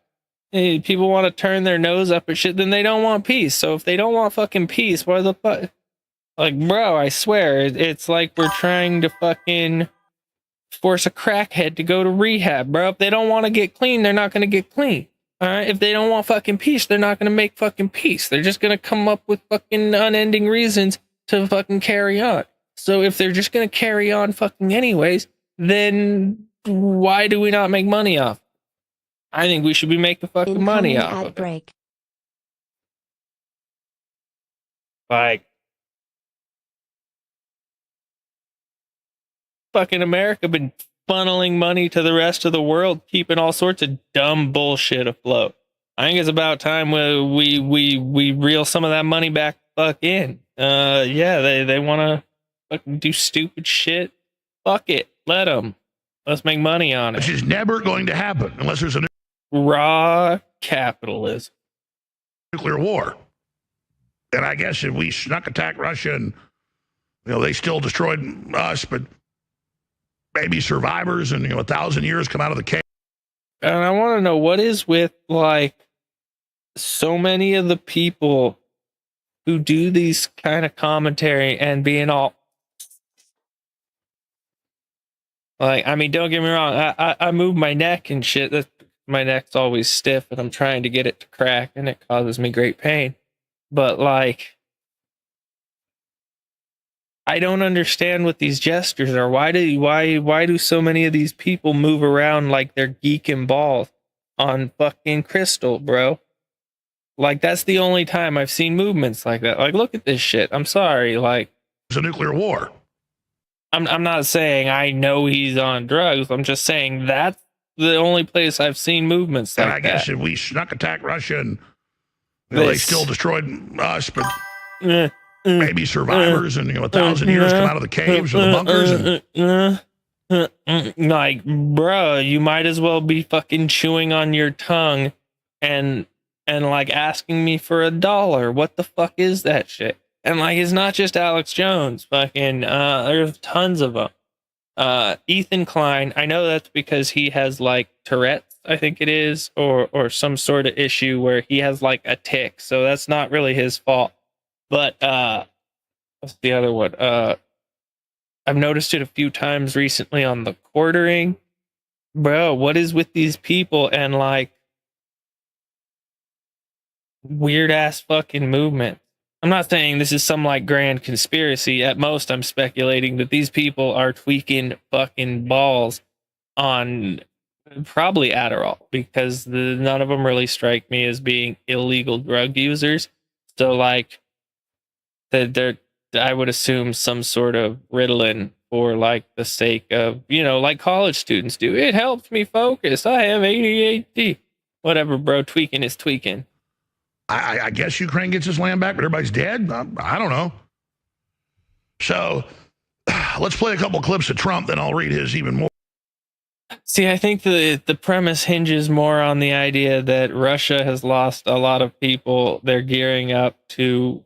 Hey, people want to turn their nose up at shit, then they don't want peace. So if they don't want fucking peace, why the fuck? Like, bro, I swear, it's like we're trying to fucking force a crackhead to go to rehab, bro. If they don't want to get clean, they're not going to get clean. All right? If they don't want fucking peace, they're not going to make fucking peace. They're just going to come up with fucking unending reasons to fucking carry on. So if they're just going to carry on fucking anyways, then why do we not make money off? I think we should be making fucking money off of it. Like, fucking America been funneling money to the rest of the world, keeping all sorts of dumb bullshit afloat. I think it's about time we reel some of that money back fuck in. Yeah, they want to fucking do stupid shit. Fuck it, let them. Let's make money on it. Which is never going to happen unless there's a Raw capitalism. nuclear war. And I guess if we snuck attack Russia and they still destroyed us, but maybe survivors and 1,000 years come out of the cave. And I want to know what is with like so many of the people who do these kind of commentary and being all like, I mean, don't get me wrong, I move my neck and shit. My neck's always stiff and I'm trying to get it to crack and it causes me great pain. But like, I don't understand what these gestures are. Why do so many of these people move around like they're geeking balls on fucking crystal, bro? Like, that's the only time I've seen movements like that. Like, look at this shit. I'm sorry. Like, It's a nuclear war. I'm not saying I know he's on drugs. I'm just saying that's the only place I've seen movements like And I guess that. if we snuck attack Russia and they still destroyed us, but maybe survivors and 1,000 years come out of the caves or the bunkers. Like, bro, you might as well be fucking chewing on your tongue and like asking me for $1. What the fuck is that shit? And like, it's not just Alex Jones. Fucking, there's tons of them. Ethan Klein, I know that's because he has like Tourette's, I think it is, or some sort of issue where he has like a tic. So that's not really his fault. But what's the other one? I've noticed it a few times recently on the quartering. Bro, what is with these people and like weird ass fucking movement? I'm not saying this is some like grand conspiracy. At most, I'm speculating that these people are tweaking fucking balls on probably Adderall because none of them really strike me as being illegal drug users. So like, they're I would assume some sort of Ritalin for like the sake of, like college students do. It helps me focus. I have ADHD. Whatever, bro. Tweaking is tweaking. I guess Ukraine gets its land back, but everybody's dead. I don't know. So let's play a couple clips of Trump, then I'll read his even more. See, I think the premise hinges more on the idea that Russia has lost a lot of people. They're gearing up to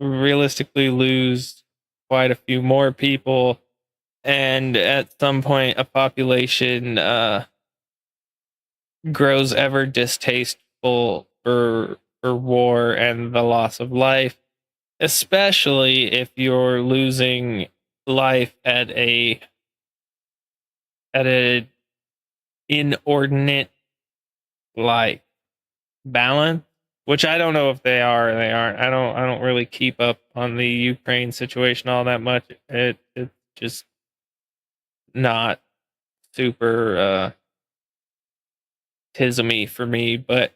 realistically lose quite a few more people. And at some point, a population grows ever distasteful for war and the loss of life, especially if you're losing life at a inordinate like balance, which I don't know if they are or they aren't. I don't really keep up on the Ukraine situation all that much. It's just not super tismy for me, but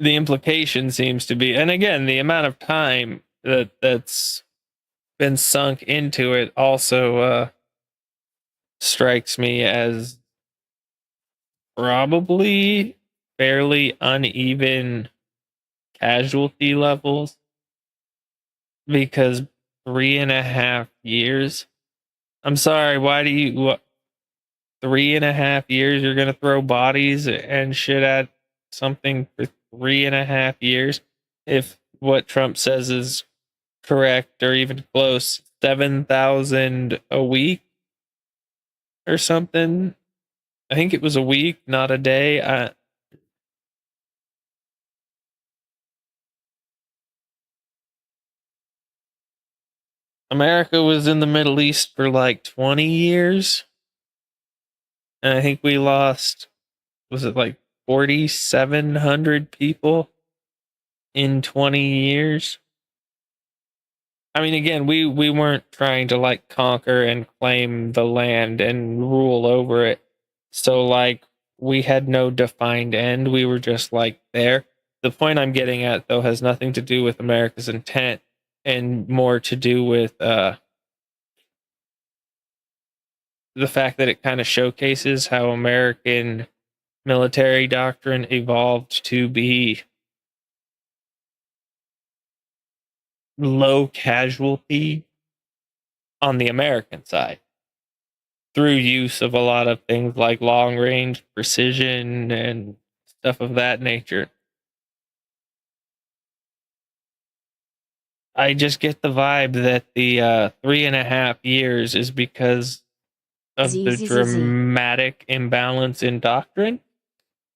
the implication seems to be, and again, the amount of time that's been sunk into it also strikes me as probably fairly uneven casualty levels, because 3.5 years. I'm sorry, why do you 3.5 years you're gonna throw bodies and shit at something for 3.5 years? If what Trump says is correct or even close, 7,000 a week or something. I think it was a week, not a day. America was in the Middle East for like 20 years. And I think we lost, was it like 4,700 people in 20 years? I mean, again, we weren't trying to like conquer and claim the land and rule over it. So like, we had no defined end. We were just like there. The point I'm getting at, though, has nothing to do with America's intent and more to do with the fact that it kind of showcases how American military doctrine evolved to be low casualty on the American side through use of a lot of things like long range precision and stuff of that nature. I just get the vibe that the 3.5 years is because of the dramatic imbalance in doctrine,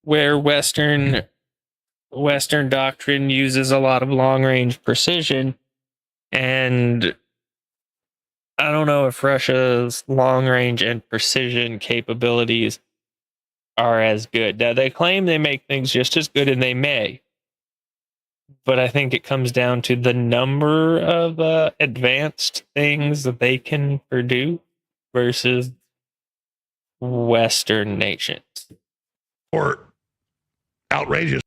where Western doctrine uses a lot of long range precision, and I don't know if Russia's long range and precision capabilities are as good. Now, they claim they make things just as good, and they may, but I think it comes down to the number of advanced things that they can produce versus Western nations. Or outrageous.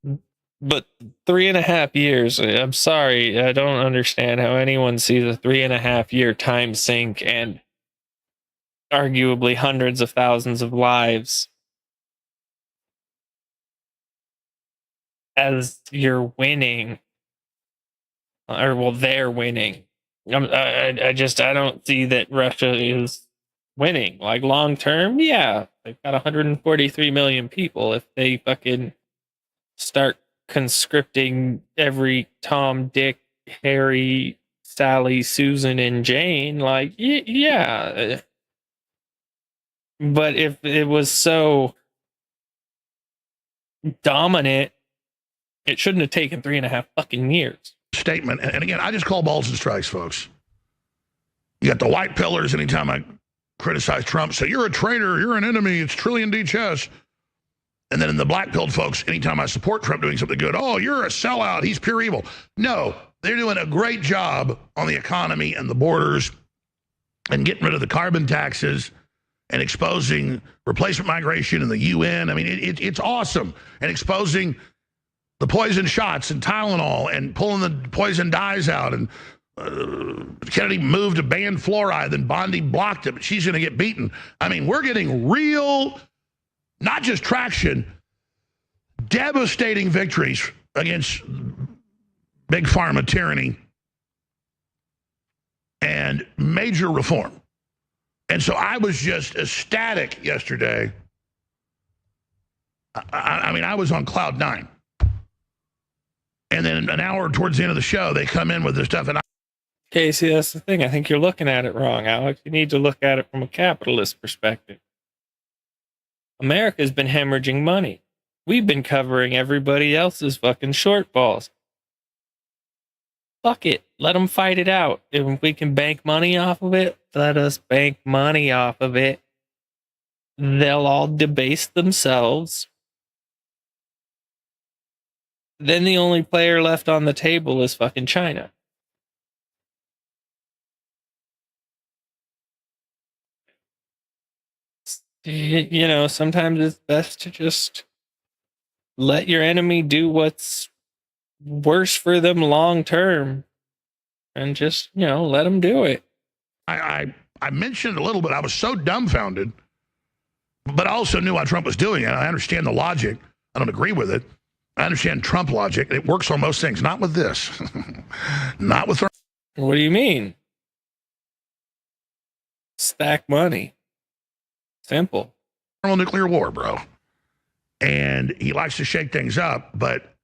But 3.5 years, I'm sorry, I don't understand how anyone sees a 3.5 year time sink and arguably hundreds of thousands of lives as you're winning, or well, they're winning. I don't see that Russia is winning. Like long term, yeah, they've got 143 million people. If they fucking start conscripting every Tom, Dick, Harry, Sally, Susan, and Jane, like yeah. But if it was so dominant, it shouldn't have taken 3.5 fucking years. Statement, and again, I just call balls and strikes, folks. You got the white pillars anytime I criticize Trump, say, you're a traitor, you're an enemy, it's trillion D chess. And then in the black pilled folks, anytime I support Trump doing something good, oh, you're a sellout, he's pure evil. No, they're doing a great job on the economy and the borders and getting rid of the carbon taxes and exposing replacement migration and the UN. I mean, it's awesome. And exposing the poison shots and Tylenol and pulling the poison dyes out. And Kennedy moved to ban fluoride, then Bondi blocked it, but she's going to get beaten. I mean, we're getting real, not just traction, devastating victories against big pharma tyranny and major reform. And so I was just ecstatic yesterday. I mean, I was on cloud nine. And then an hour towards the end of the show, they come in with this stuff. And Okay, see, that's the thing. I think you're looking at it wrong, Alex. You need to look at it from a capitalist perspective. America's been hemorrhaging money. We've been covering everybody else's fucking shortfalls. Fuck it. Let them fight it out. If we can bank money off of it, let us bank money off of it. They'll all debase themselves. Then the only player left on the table is fucking China. You know, sometimes it's best to just let your enemy do what's worse for them long term and just, you know, let them do it. I mentioned a little bit, I was so dumbfounded, but I also knew why Trump was doing it. I understand the logic. I don't agree with it. I understand Trump logic. It works on most things, not with this. Not with. What do you mean? Stack money. Simple. Nuclear war, bro. And he likes to shake things up, but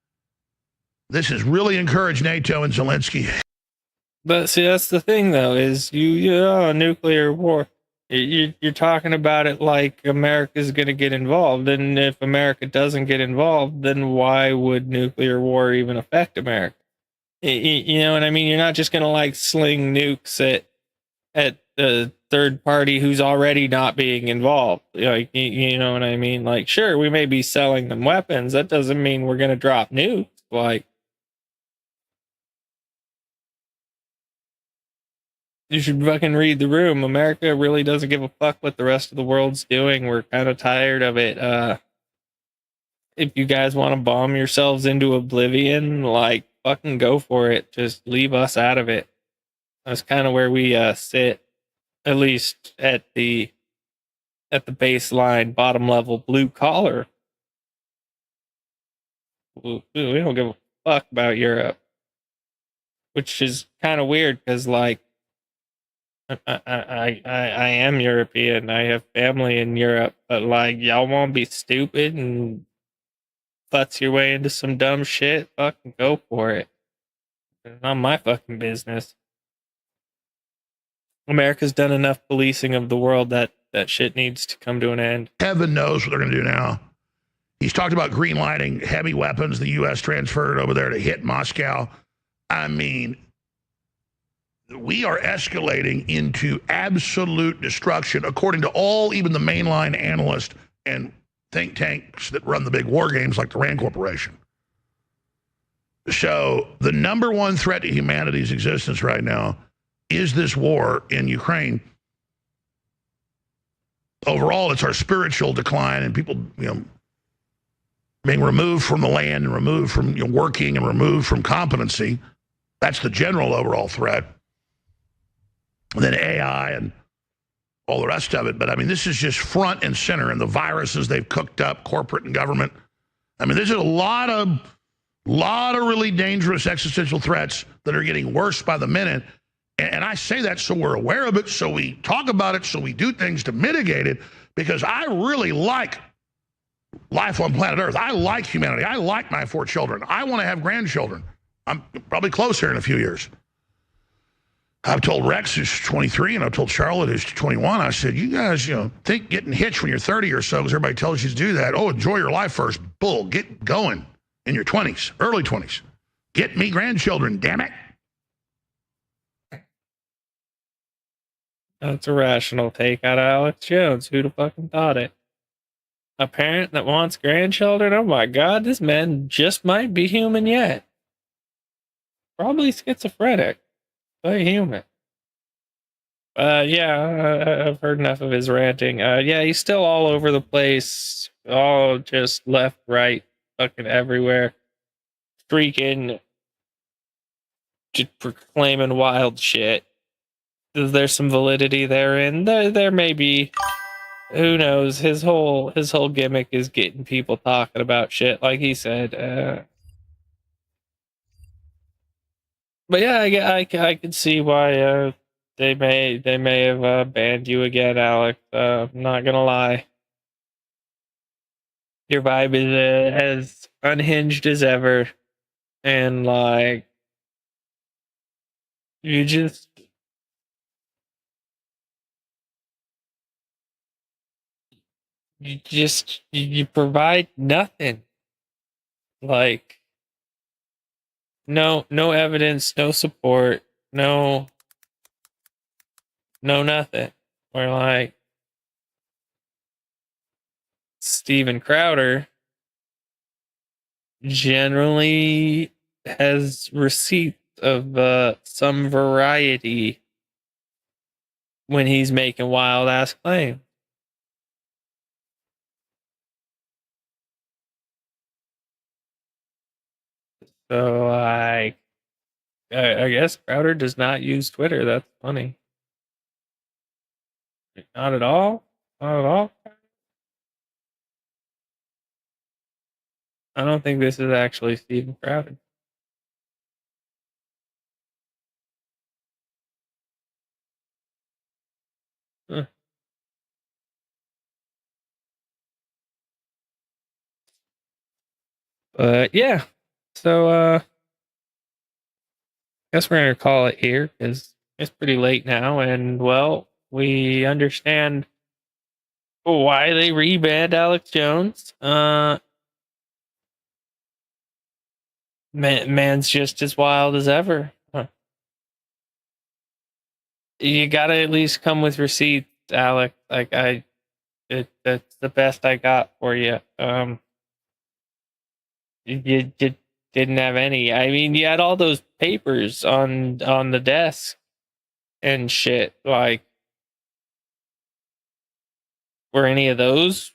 this has really encouraged NATO and Zelensky. But see, that's the thing, though, is nuclear war. You're talking about it like America's going to get involved. And if America doesn't get involved, then why would nuclear war even affect America? You know what I mean? You're not just going to like sling nukes at the third party who's already not being involved. Like, you know what I mean? Like, sure, we may be selling them weapons. That doesn't mean we're going to drop nukes. Like, you should fucking read the room. America really doesn't give a fuck what the rest of the world's doing. We're kind of tired of it if you guys want to bomb yourselves into oblivion, like, fucking go for it. Just leave us out of it. That's kind of where we sit, at least at the baseline, bottom level, blue collar. We don't give a fuck about Europe, which is kind of weird because, like, I am European. I have family in Europe, but, like, y'all won't be stupid and futz your way into some dumb shit. Fucking go for it. It's not my fucking business. America's done enough policing of the world that shit needs to come to an end. Heaven knows what they're going to do now. He's talked about greenlighting heavy weapons the U.S. transferred over there to hit Moscow. I mean, we are escalating into absolute destruction, according to all, even the mainline analysts and think tanks that run the big war games like the Rand Corporation. So the number one threat to humanity's existence right now is this war in Ukraine. Overall, it's our spiritual decline and people, being removed from the land and removed from working and removed from competency. That's the general overall threat. And then AI and all the rest of it. But I mean, this is just front and center, and the viruses they've cooked up, corporate and government. I mean, there's a lot of really dangerous existential threats that are getting worse by the minute. And I say that so we're aware of it, so we talk about it, so we do things to mitigate it, because I really like life on planet Earth. I like humanity. I like my 4 children. I want to have grandchildren. I'm probably close here in a few years. I've told Rex, who's 23, and I've told Charlotte, who's 21, I said, you guys, think getting hitched when you're 30 or so, because everybody tells you to do that. Oh, enjoy your life first. Bull, get going in your 20s, early 20s. Get me grandchildren, damn it. That's a rational take out of Alex Jones. Who'd have fucking thought it? A parent that wants grandchildren? Oh my god, this man just might be human yet. Probably schizophrenic, but human. I've heard enough of his ranting. He's still all over the place. All just left, right, fucking everywhere. Freaking just proclaiming wild shit. Is there some validity therein? There may be. Who knows? His whole gimmick is getting people talking about shit, like he said. But yeah, I could see why they may have banned you again, Alex. I'm not gonna lie. Your vibe is as unhinged as ever, and like you just. You provide nothing. Like no evidence, no support, no nothing. Or like Steven Crowder generally has receipts of some variety when he's making wild ass claims. So I guess Crowder does not use Twitter. That's funny. Not at all. Not at all. I don't think this is actually Steven Crowder. Huh. But yeah. So I guess we're gonna call it here because it's pretty late now, and well, we understand why they rebanned Alex Jones. Man's just as wild as ever. Huh. You gotta at least come with receipts, Alex. Like that's the best I got for you. You didn't have any. I mean, you had all those papers on the desk and shit. Like, were any of those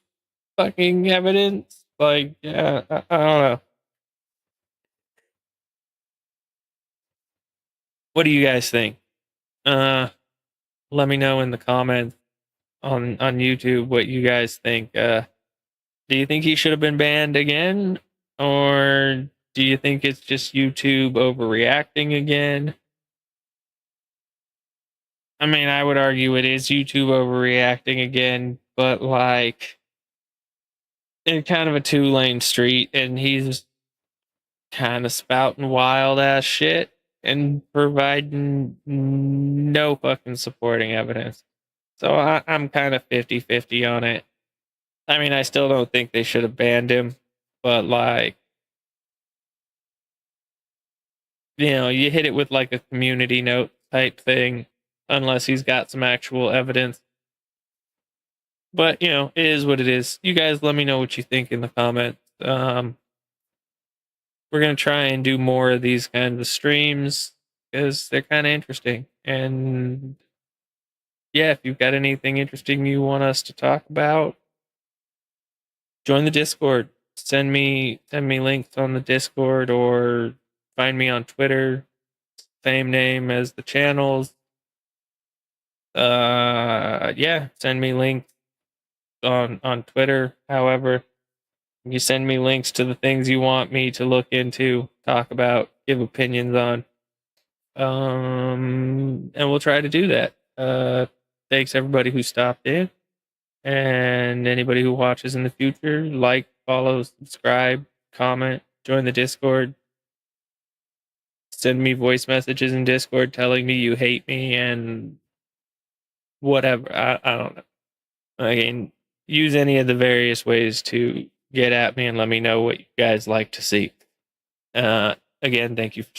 fucking evidence? Like, yeah, I don't know. What do you guys think? Let me know in the comments on YouTube what you guys think. Do you think he should have been banned again? Or do you think it's just YouTube overreacting again? I mean, I would argue it is YouTube overreacting again, but like, in kind of a two-lane street, and he's kind of spouting wild ass shit and providing no fucking supporting evidence. So I'm kind of 50-50 on it. I mean, I still don't think they should have banned him, but like, you know, you hit it with like a community note type thing, unless he's got some actual evidence. But, you know, it is what it is. You guys let me know what you think in the comments. We're going to try and do more of these kinds of streams because they're kind of interesting. And yeah, if you've got anything interesting you want us to talk about, join the Discord. Send me links on the Discord, or find me on Twitter. Same name as the channels. Yeah, send me links on Twitter. However, you send me links to the things you want me to look into, talk about, give opinions on. And we'll try to do that. Thanks everybody who stopped in, and anybody who watches in the future. Like, follow, subscribe, comment, join the Discord. Send me voice messages in Discord telling me you hate me and whatever. I don't know. Again, use any of the various ways to get at me and let me know what you guys like to see. Again, thank you for